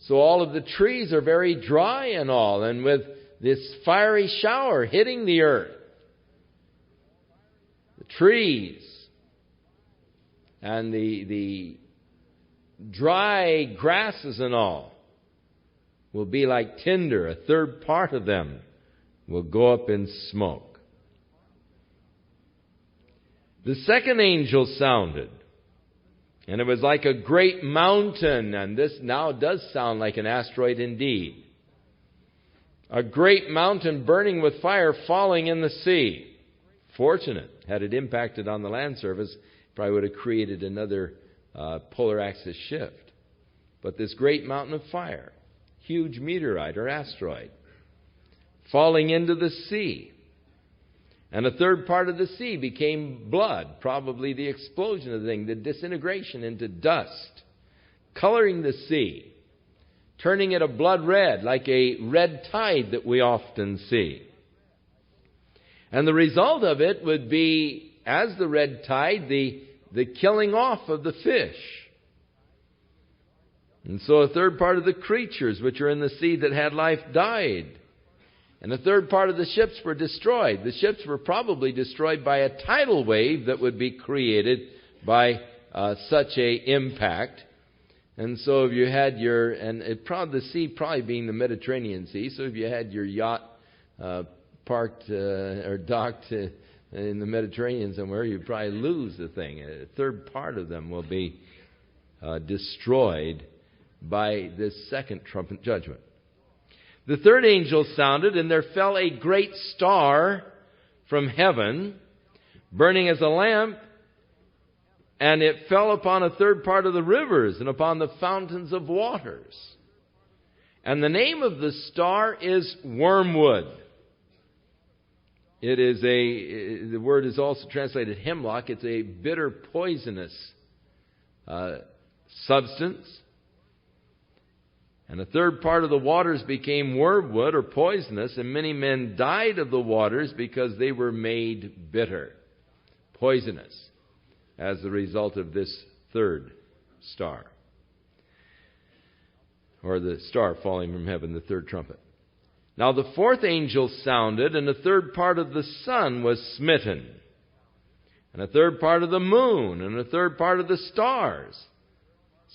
So all of the trees are very dry and all, and with this fiery shower hitting the earth, the trees and the dry grasses and all will be like tinder. A third part of them will go up in smoke. The second angel sounded, and it was like a great mountain, and this now does sound like an asteroid indeed. a great mountain burning with fire falling in the sea. Fortunate. Had it impacted on the land surface, probably would have created another polar axis shift. But this great mountain of fire, huge meteorite or asteroid, falling into the sea. And a third part of the sea became blood, probably the explosion of the thing, the disintegration into dust, coloring the sea, turning it a blood red, like a red tide that we often see. And the result of it would be, as the red tide, the killing off of the fish. And so a third part of the creatures which are in the sea that had life died. And a third part of the ships were destroyed. The ships were probably destroyed by a tidal wave that would be created by such a impact. And so if you had the sea probably being the Mediterranean Sea, so if you had your yacht parked or docked in the Mediterranean somewhere, you'd probably lose the thing. A third part of them will be destroyed by this second trumpet judgment. The third angel sounded, and there fell a great star from heaven, burning as a lamp, and it fell upon a third part of the rivers and upon the fountains of waters. And the name of the star is wormwood. The word is also translated hemlock. It's a bitter, poisonous substance. And a third part of the waters became wormwood or poisonous, and many men died of the waters because they were made bitter, poisonous, as the result of this third star. Or the star falling from heaven, the third trumpet. Now the fourth angel sounded, and a third part of the sun was smitten, and a third part of the moon, and a third part of the stars.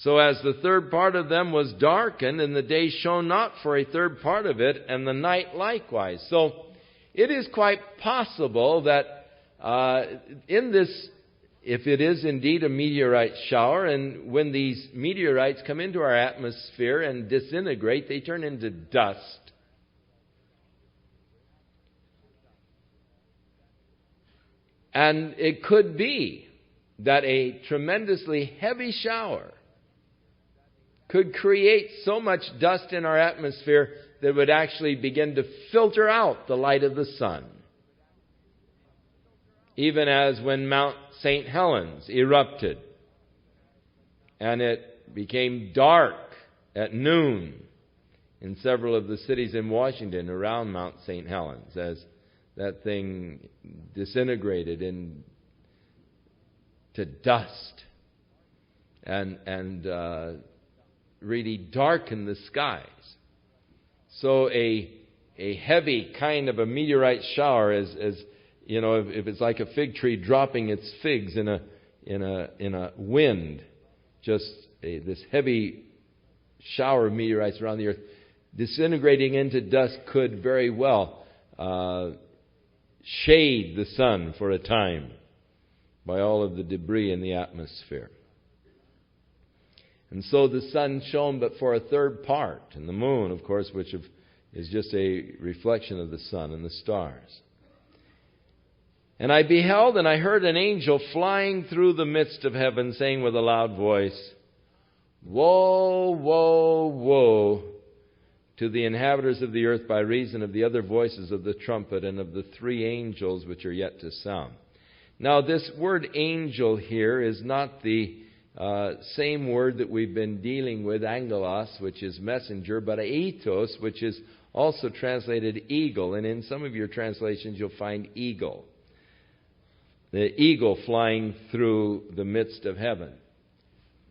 So as the third part of them was darkened, and the day shone not for a third part of it, and the night likewise. So it is quite possible that in this, if it is indeed a meteorite shower, and when these meteorites come into our atmosphere and disintegrate, they turn into dust. And it could be that a tremendously heavy shower could create so much dust in our atmosphere that it would actually begin to filter out the light of the sun. Even as when Mount St. Helens erupted and it became dark at noon in several of the cities in Washington around Mount St. Helens, as that thing disintegrated into dust and really darken the skies. So a heavy kind of a meteorite shower, as you know, if it's like a fig tree dropping its figs in a wind, just this heavy shower of meteorites around the earth, disintegrating into dust could very well shade the sun for a time by all of the debris in the atmosphere. And so the sun shone but for a third part, and the moon, of course, which is just a reflection of the sun and the stars. And I beheld, and I heard an angel flying through the midst of heaven, saying with a loud voice, Woe, woe, woe to the inhabitants of the earth by reason of the other voices of the trumpet and of the three angels which are yet to sound. Now this word angel here is not the same word that we've been dealing with, angelos, which is messenger, but aetos, which is also translated eagle. And in some of your translations you'll find eagle. The eagle flying through the midst of heaven.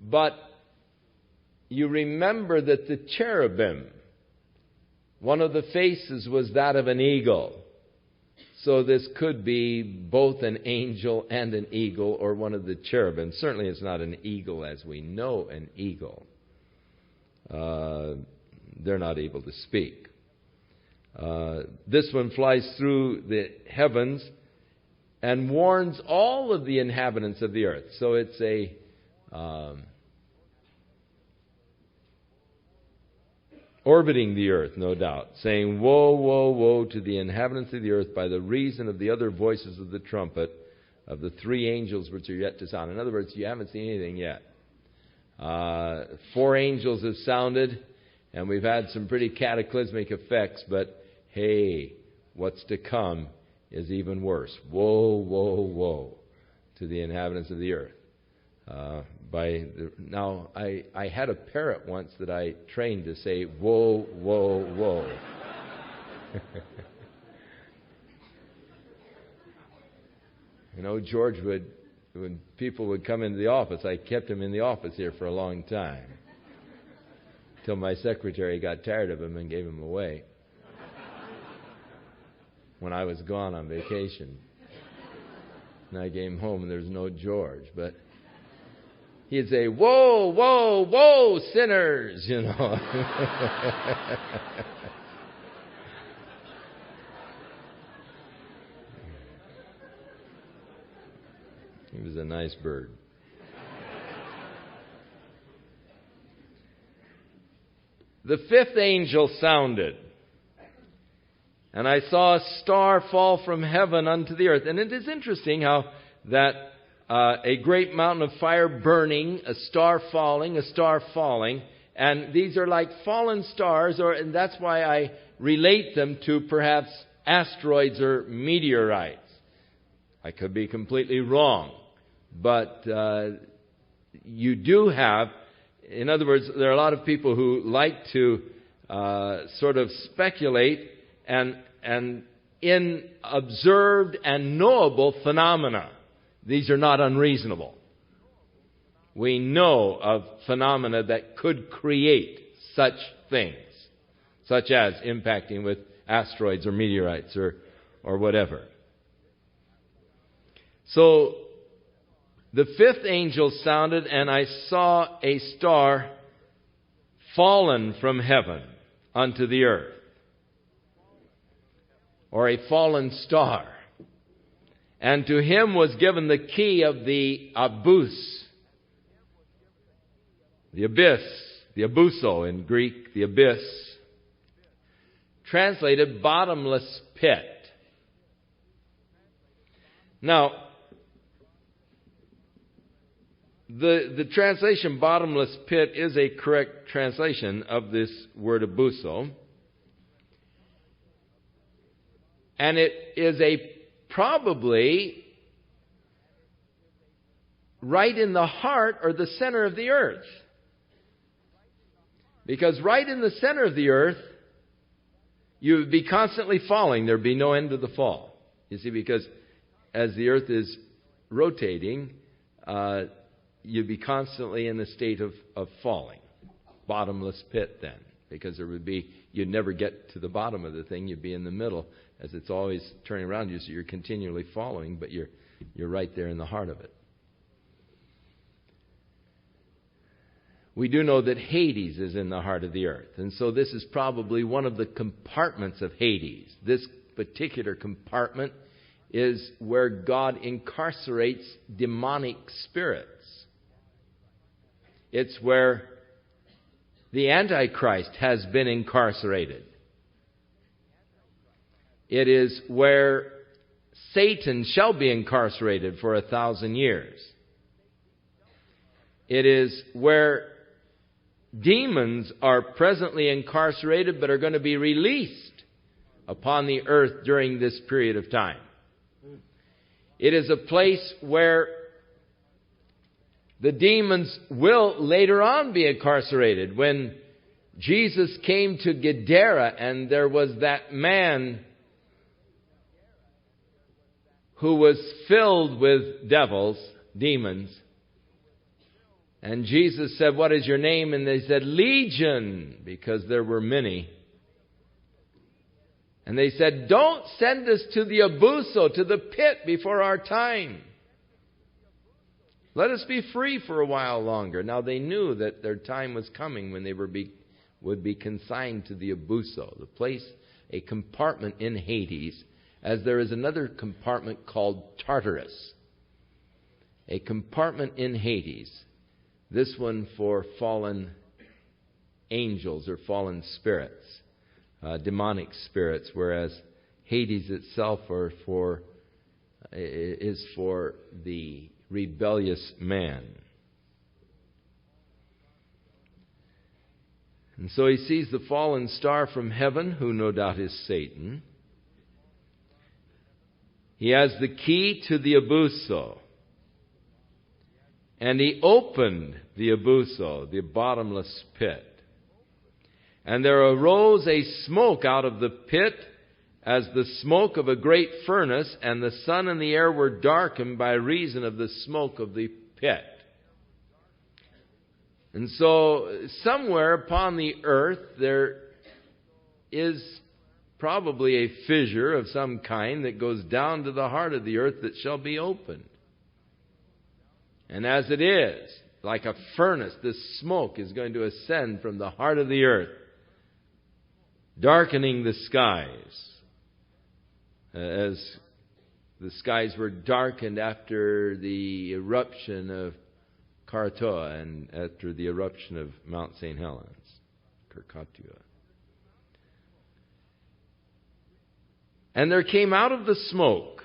But you remember that the cherubim, one of the faces was that of an eagle. So this could be both an angel and an eagle, or one of the cherubim. Certainly it's not an eagle as we know an eagle. They're not able to speak. This one flies through the heavens and warns all of the inhabitants of the earth. So it's orbiting the earth, no doubt, saying, "Woe, woe, woe to the inhabitants of the earth by the reason of the other voices of the trumpet of the three angels which are yet to sound." In other words, you haven't seen anything yet. 4 angels have sounded, and we've had some pretty cataclysmic effects, but hey, what's to come is even worse. Woe, woe, woe to the inhabitants of the earth. Now, I had a parrot once that I trained to say, "Woe, woe, woe." You know, George when people would come into the office, I kept him in the office here for a long time, till my secretary got tired of him and gave him away when I was gone on vacation. And I came home and there was no George, but he'd say, "Whoa, whoa, whoa, sinners," you know. He was a nice bird. The 5th angel sounded, and I saw a star fall from heaven unto the earth. And it is interesting how that a great mountain of fire burning, a star falling, and these are like fallen stars, and that's why I relate them to perhaps asteroids or meteorites. I could be completely wrong, but you do have, in other words, there are a lot of people who like to sort of speculate and in observed and knowable phenomena. These are not unreasonable. We know of phenomena that could create such things, such as impacting with asteroids or meteorites or whatever. So the 5th angel sounded, and I saw a star fallen from heaven unto the earth, or a fallen star. And to him was given the key of the abyss, the abuso in Greek, the abyss, translated bottomless pit. Now, the translation bottomless pit is a correct translation of this word abuso. And it is probably right in the heart or the center of the earth. Because right in the center of the earth, you would be constantly falling. There would be no end to the fall. You see, because as the earth is rotating, you'd be constantly in a state of falling. Bottomless pit then. Because you'd never get to the bottom of the thing. You'd be in the middle as it's always turning around you. So you're continually following, but you're right there in the heart of it. We do know that Hades is in the heart of the earth. And so this is probably one of the compartments of Hades. This particular compartment is where God incarcerates demonic spirits. It's where the Antichrist has been incarcerated. It is where Satan shall be incarcerated for 1,000 years. It is where demons are presently incarcerated but are going to be released upon the earth during this period of time. It is a place where the demons will later on be incarcerated. When Jesus came to Gadara and there was that man who was filled with devils, demons, and Jesus said, "What is your name?" And they said, "Legion," because there were many. And they said, "Don't send us to the abuso, to the pit before our time. Let us be free for a while longer." Now they knew that their time was coming when they would be consigned to the abuso, the place, a compartment in Hades, as there is another compartment called Tartarus. A compartment in Hades. This one for fallen angels or fallen spirits, demonic spirits, whereas Hades itself is for the rebellious man. And so he sees the fallen star from heaven, who no doubt is Satan. He has the key to the abuso. And he opened the abuso, the bottomless pit. And there arose a smoke out of the pit as the smoke of a great furnace, and the sun and the air were darkened by reason of the smoke of the pit. And so somewhere upon the earth there is probably a fissure of some kind that goes down to the heart of the earth that shall be opened. And as it is, like a furnace, this smoke is going to ascend from the heart of the earth, darkening the skies, as the skies were darkened after the eruption of Krakatoa and after the eruption of Mount St. Helens, Krakatoa. And there came out of the smoke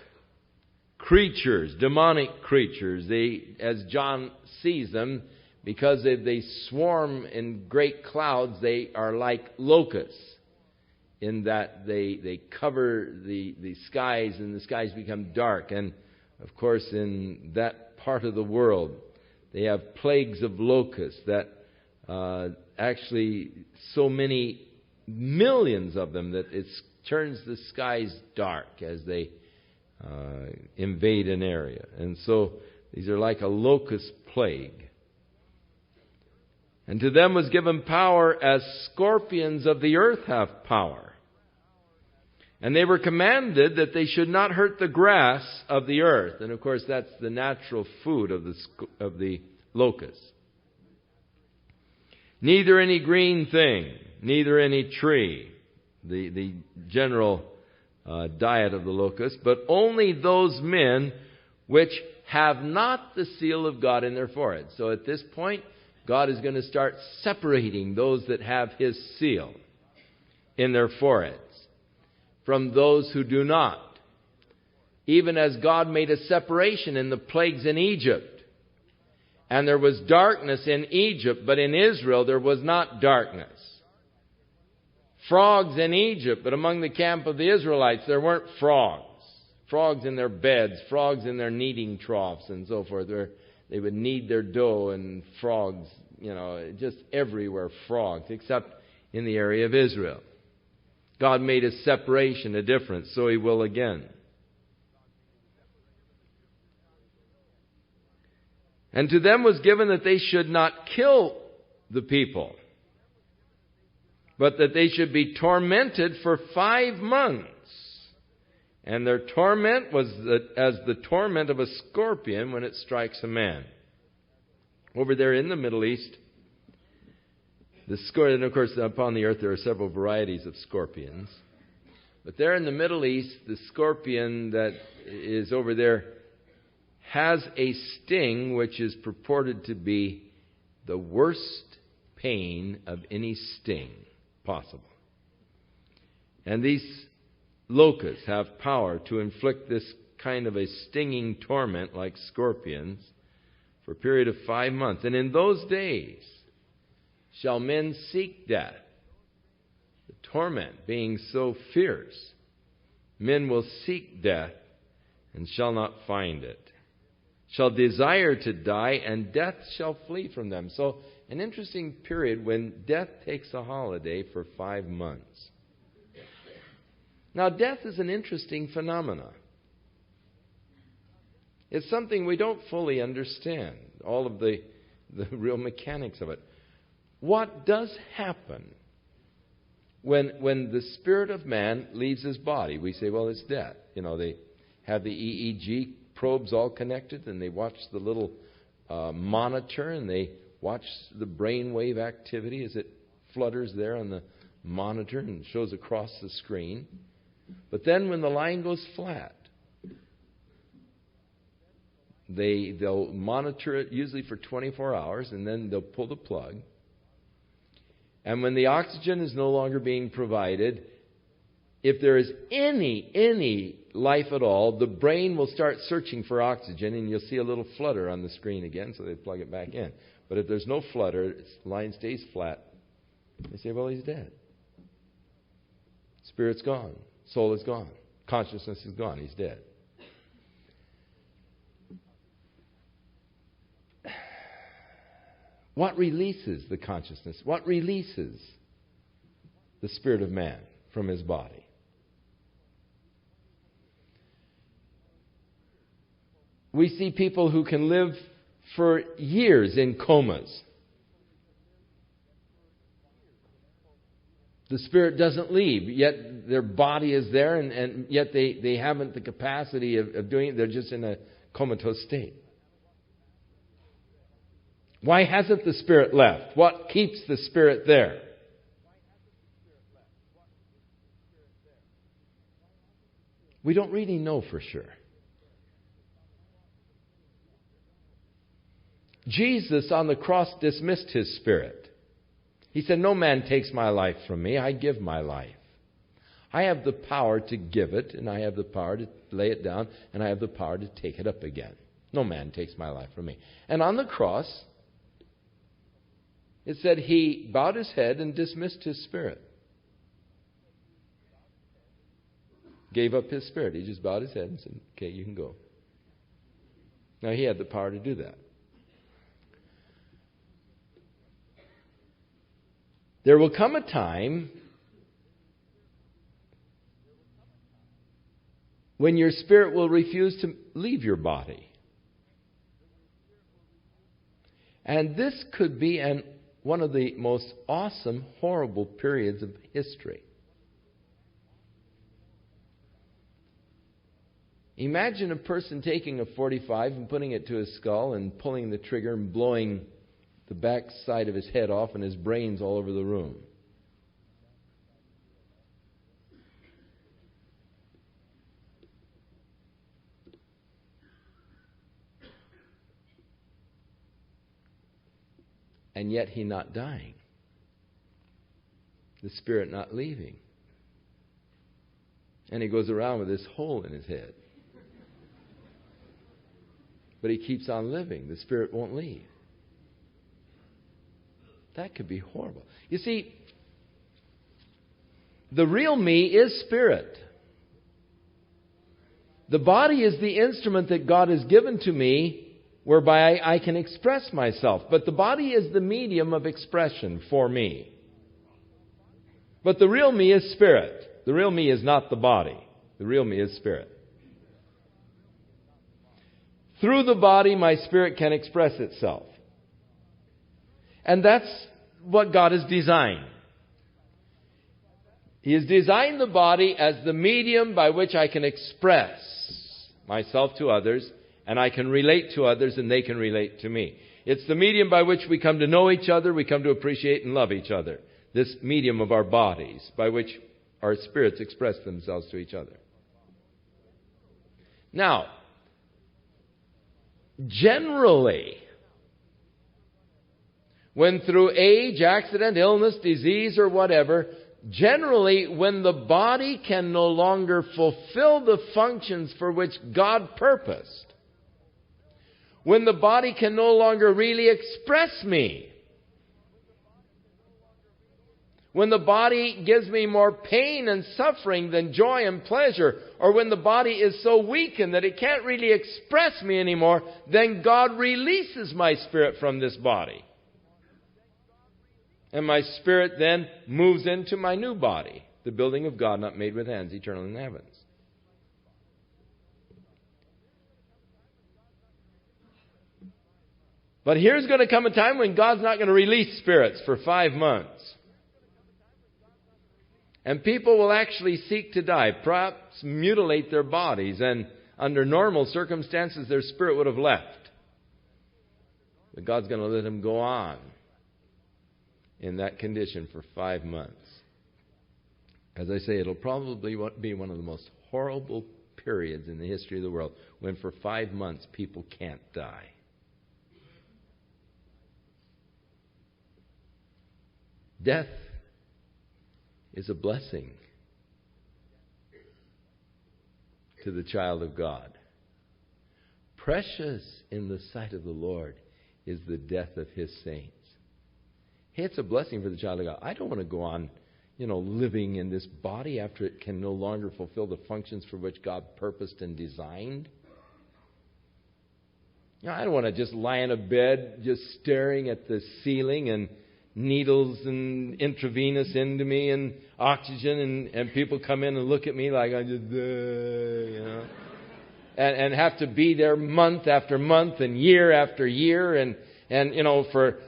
creatures, demonic creatures. They, as John sees them, because they swarm in great clouds, they are like locusts, in that they cover the skies, and the skies become dark. And, of course, in that part of the world, they have plagues of locusts that actually so many millions of them that it turns the skies dark as they invade an area. And so these are like a locust plague. And to them was given power as scorpions of the earth have power. And they were commanded that they should not hurt the grass of the earth. And of course that's the natural food of the locust. Neither any green thing, neither any tree, the general diet of the locust, but only those men which have not the seal of God in their foreheads. So at this point, God is going to start separating those that have His seal in their foreheads from those who do not. Even as God made a separation in the plagues in Egypt. And there was darkness in Egypt, but in Israel there was not darkness. Frogs in Egypt, but among the camp of the Israelites there weren't frogs. Frogs in their beds, frogs in their kneading troughs and so forth. They would knead their dough, and frogs, just everywhere frogs, except in the area of Israel. God made a separation, a difference, so He will again. And to them was given that they should not kill the people, but that they should be tormented for 5 months. And their torment was as the torment of a scorpion when it strikes a man. Over there in the Middle East, and of course upon the earth there are several varieties of scorpions. But there in the Middle East, the scorpion that is over there has a sting which is purported to be the worst pain of any sting possible. And these locusts have power to inflict this kind of a stinging torment like scorpions for a period of 5 months. And in those days shall men seek death. The torment being so fierce, men will seek death and shall not find it. Shall desire to die, and death shall flee from them. So an interesting period when death takes a holiday for 5 months. Now, death is an interesting phenomenon. It's something we don't fully understand, all of the real mechanics of it. What does happen when the spirit of man leaves his body? We say, well, it's death. They have the EEG probes all connected, and they watch the little monitor, and they watch the brainwave activity as it flutters there on the monitor and shows across the screen. But then when the line goes flat, they'll monitor it usually for 24 hours, and then they'll pull the plug. And when the oxygen is no longer being provided, if there is any life at all, the brain will start searching for oxygen, and you'll see a little flutter on the screen again, so they plug it back in. But if there's no flutter, the line stays flat. They say, well, he's dead. Spirit's gone. Soul is gone. Consciousness is gone. He's dead. What releases the consciousness? What releases the spirit of man from his body? We see people who can live for years in comas. The spirit doesn't leave, yet their body is there, and yet they haven't the capacity of doing it. They're just in a comatose state. Why hasn't the spirit left? What keeps the spirit there? We don't really know for sure. Jesus on the cross dismissed his spirit. He said, no man takes my life from me. I give my life. I have the power to give it, and I have the power to lay it down, and I have the power to take it up again. No man takes my life from me. And on the cross, it said he bowed his head and dismissed his spirit. Gave up his spirit. He just bowed his head and said, okay, you can go. Now, he had the power to do that. There will come a time when your spirit will refuse to leave your body. And this could be one of the most awesome, horrible periods of history. Imagine a person taking a .45 and putting it to his skull and pulling the trigger and blowing the back side of his head off and his brains all over the room. And yet he not dying. The spirit not leaving. And he goes around with this hole in his head. But he keeps on living. The spirit won't leave. That could be horrible. You see, the real me is spirit. The body is the instrument that God has given to me whereby I can express myself. But the body is the medium of expression for me. But the real me is spirit. The real me is not the body. The real me is spirit. Through the body, my spirit can express itself. And that's what God has designed. He has designed the body as the medium by which I can express myself to others, and I can relate to others, and they can relate to me. It's the medium by which we come to know each other, we come to appreciate and love each other. This medium of our bodies, by which our spirits express themselves to each other. Now, generally, when through age, accident, illness, disease, or whatever, generally when the body can no longer fulfill the functions for which God purposed, when the body can no longer really express me, when the body gives me more pain and suffering than joy and pleasure, or when the body is so weakened that it can't really express me anymore, then God releases my spirit from this body. And my spirit then moves into my new body, the building of God not made with hands, eternal in the heavens. But here's going to come a time when God's not going to release spirits for 5 months. And people will actually seek to die, perhaps mutilate their bodies, and under normal circumstances their spirit would have left. But God's going to let them go on in that condition for 5 months. As I say, it'll probably be one of the most horrible periods in the history of the world, when for 5 months people can't die. Death is a blessing to the child of God. Precious in the sight of the Lord is the death of His saints. Hey, it's a blessing for the child of God. I don't want to go on, living in this body after it can no longer fulfill the functions for which God purposed and designed. I don't want to just lie in a bed just staring at the ceiling and needles and intravenous into me and oxygen and people come in and look at me like I just, and have to be there month after month and year after year and for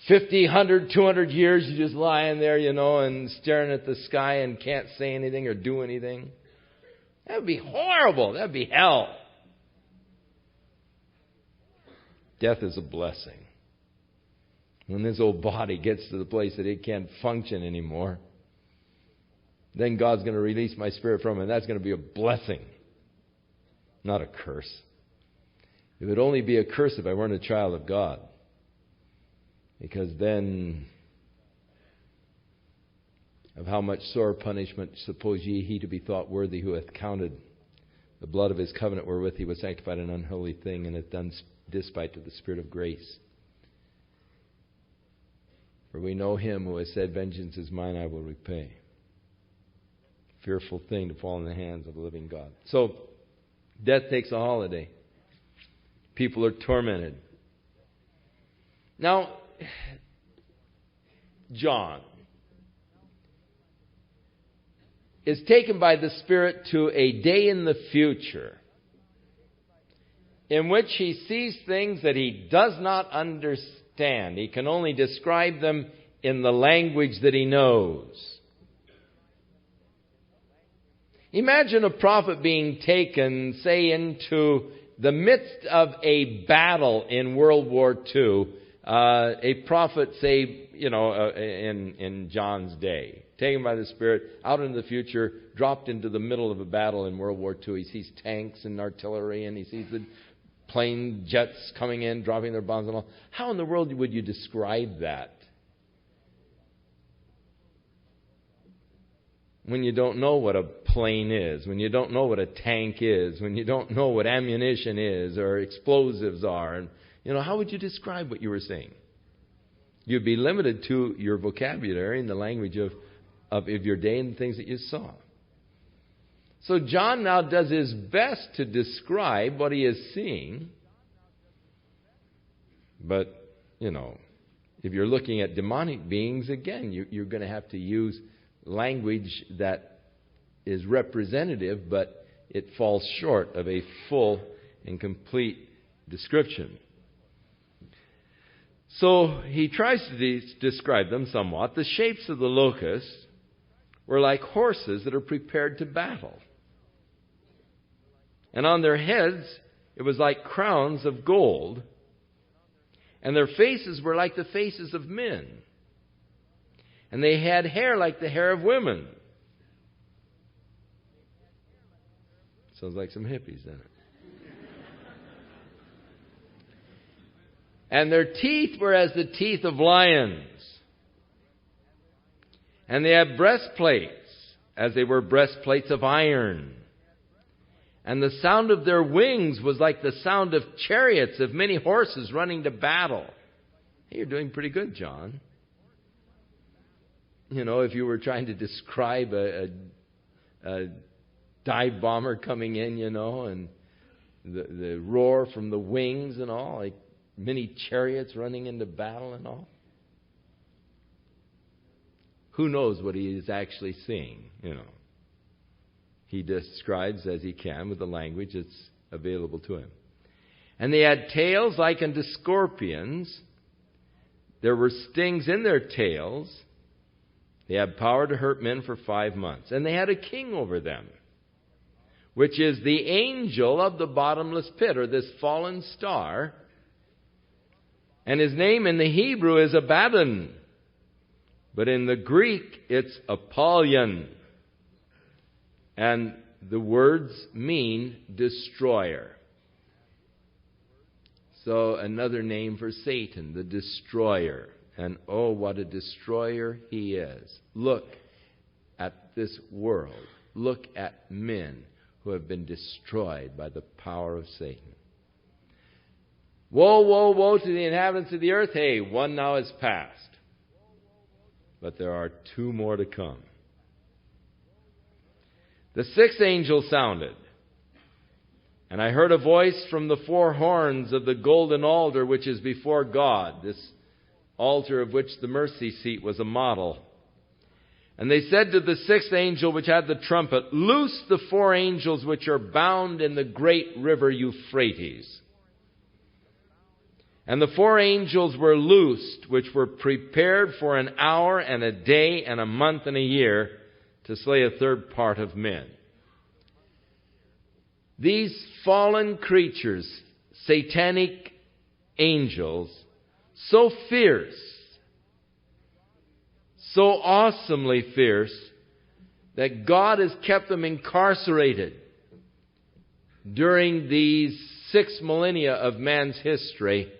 50, 100, 200 years you're just lying there, and staring at the sky and can't say anything or do anything. That would be horrible. That would be hell. Death is a blessing. When this old body gets to the place that it can't function anymore, then God's going to release my spirit from it. And that's going to be a blessing, not a curse. It would only be a curse if I weren't a child of God. Because then, of how much sore punishment suppose ye he to be thought worthy who hath counted the blood of his covenant wherewith he was sanctified an unholy thing, and hath done despite to the Spirit of grace. For we know him who has said, vengeance is mine, I will repay. Fearful thing to fall in the hands of the living God. So, death takes a holiday. People are tormented. Now, John is taken by the Spirit to a day in the future in which he sees things that he does not understand. He can only describe them in the language that he knows. Imagine a prophet being taken, say, into the midst of a battle in World War II. A prophet, say, in John's day, taken by the Spirit, out into the future, dropped into the middle of a battle in World War II. He sees tanks and artillery, and he sees the plane jets coming in, dropping their bombs and all. How in the world would you describe that? When you don't know what a plane is, when you don't know what a tank is, when you don't know what ammunition is or explosives are, and how would you describe what you were seeing? You'd be limited to your vocabulary and the language of your day and the things that you saw. So John now does his best to describe what he is seeing. But, if you're looking at demonic beings, again, you're going to have to use language that is representative, but it falls short of a full and complete description. So he tries to describe them somewhat. The shapes of the locusts were like horses that are prepared to battle. And on their heads it was like crowns of gold. And their faces were like the faces of men. And they had hair like the hair of women. Sounds like some hippies, doesn't it? And their teeth were as the teeth of lions. And they had breastplates, as they were breastplates of iron. And the sound of their wings was like the sound of chariots of many horses running to battle. Hey, you're doing pretty good, John. If you were trying to describe a dive bomber coming in, and the roar from the wings and all, like many chariots running into battle and all. Who knows what he is actually seeing, He describes as he can with the language that's available to him. And they had tails like unto scorpions. There were stings in their tails. They had power to hurt men for 5 months. And they had a king over them, which is the angel of the bottomless pit, or this fallen star. And his name in the Hebrew is Abaddon. But in the Greek, it's Apollyon. And the words mean destroyer. So another name for Satan, the destroyer. And oh, what a destroyer he is. Look at this world. Look at men who have been destroyed by the power of Satan. Woe, woe, woe to the inhabitants of the earth. Hey, one now is past. But there are two more to come. The sixth angel sounded, and I heard a voice from the four horns of the golden altar which is before God, this altar of which the mercy seat was a model. And they said to the sixth angel which had the trumpet, Loose the four angels which are bound in the great river Euphrates. And the four angels were loosed, which were prepared for an hour and a day and a month and a year to slay a third part of men. These fallen creatures, satanic angels, so fierce, so awesomely fierce, that God has kept them incarcerated during these 6 millennia of man's history.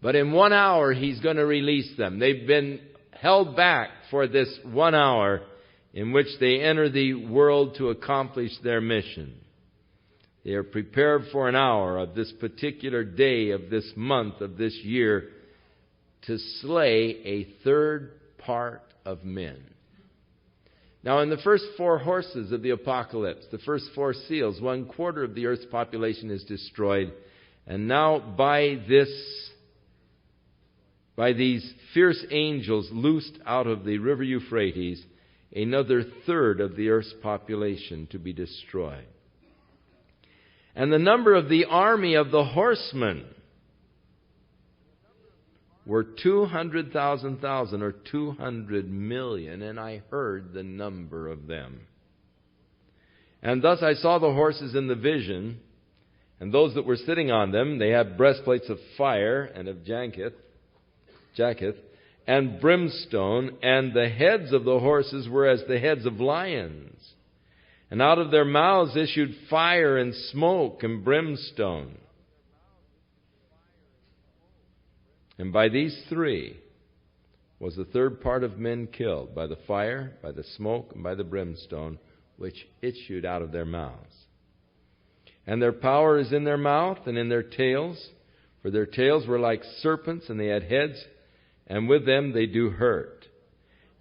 But in 1 hour, He's going to release them. They've been held back for this 1 hour in which they enter the world to accomplish their mission. They are prepared for an hour of this particular day, of this month, of this year, to slay a third part of men. Now, in the first 4 horses of the apocalypse, the first 4 seals, 1/4 of the earth's population is destroyed. And now by these fierce angels loosed out of the river Euphrates, another third of the earth's population to be destroyed. And the number of the army of the horsemen were 200,000 or 200 million, and I heard the number of them. And thus I saw the horses in the vision, and those that were sitting on them, they had breastplates of fire and of jacketh, and brimstone, and the heads of the horses were as the heads of lions. And out of their mouths issued fire and smoke and brimstone. And by these 3 was the third part of men killed, by the fire, by the smoke, and by the brimstone, which issued out of their mouths. And their power is in their mouth and in their tails, for their tails were like serpents, and they had heads, and with them they do hurt.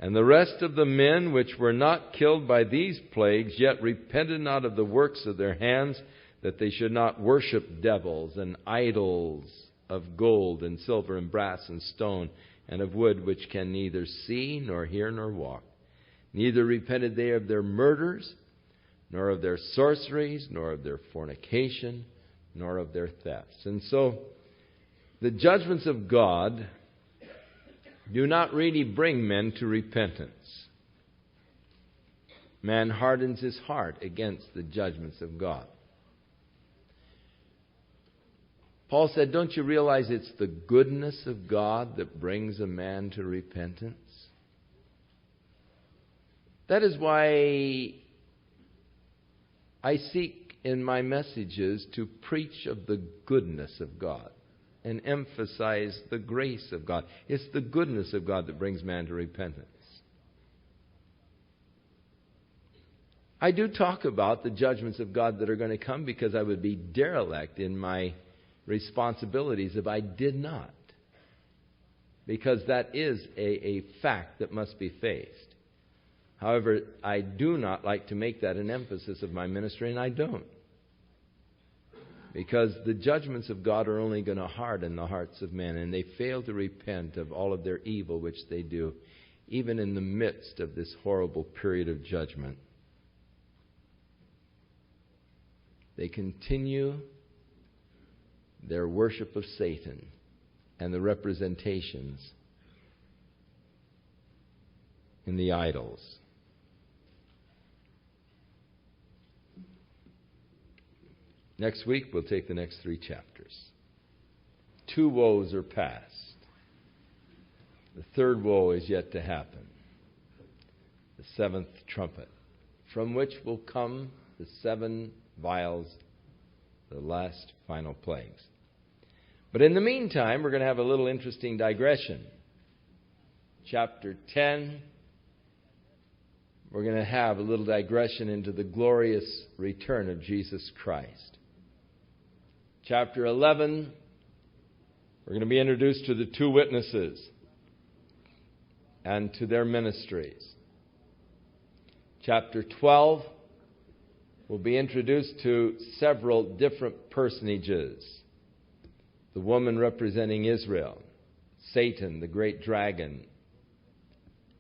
And the rest of the men which were not killed by these plagues, yet repented not of the works of their hands, that they should not worship devils and idols of gold and silver and brass and stone and of wood, which can neither see nor hear nor walk. Neither repented they of their murders, nor of their sorceries, nor of their fornication, nor of their thefts. And so, the judgments of God do not really bring men to repentance. Man hardens his heart against the judgments of God. Paul said, don't you realize it's the goodness of God that brings a man to repentance? That is why I seek in my messages to preach of the goodness of God and emphasize the grace of God. It's the goodness of God that brings man to repentance. I do talk about the judgments of God that are going to come, because I would be derelict in my responsibilities if I did not. Because that is a fact that must be faced. However, I do not like to make that an emphasis of my ministry, and I don't. Because the judgments of God are only going to harden the hearts of men, and they fail to repent of all of their evil which they do, even in the midst of this horrible period of judgment. They continue their worship of Satan and the representations in the idols. Next week, we'll take the next 3 chapters. 2 woes are past. The third woe is yet to happen. The 7th trumpet, from which will come the 7 vials, the last final plagues. But in the meantime, we're going to have a little interesting digression. Chapter 10, we're going to have a little digression into the glorious return of Jesus Christ. Chapter 11, we're going to be introduced to the two witnesses and to their ministries. Chapter 12, we'll be introduced to several different personages. The woman representing Israel, Satan, the great dragon,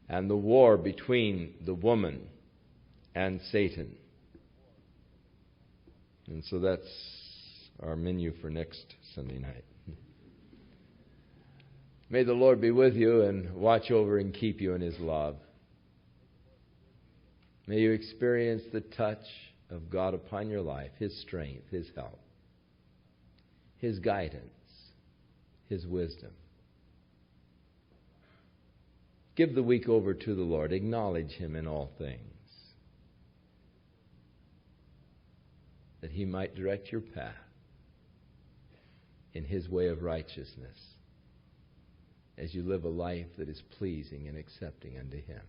and the war between the woman and Satan. And so that's our menu for next Sunday night. May the Lord be with you and watch over and keep you in His love. May you experience the touch of God upon your life, His strength, His help, His guidance, His wisdom. Give the week over to the Lord. Acknowledge Him in all things, that He might direct your path in His way of righteousness as you live a life that is pleasing and accepting unto Him.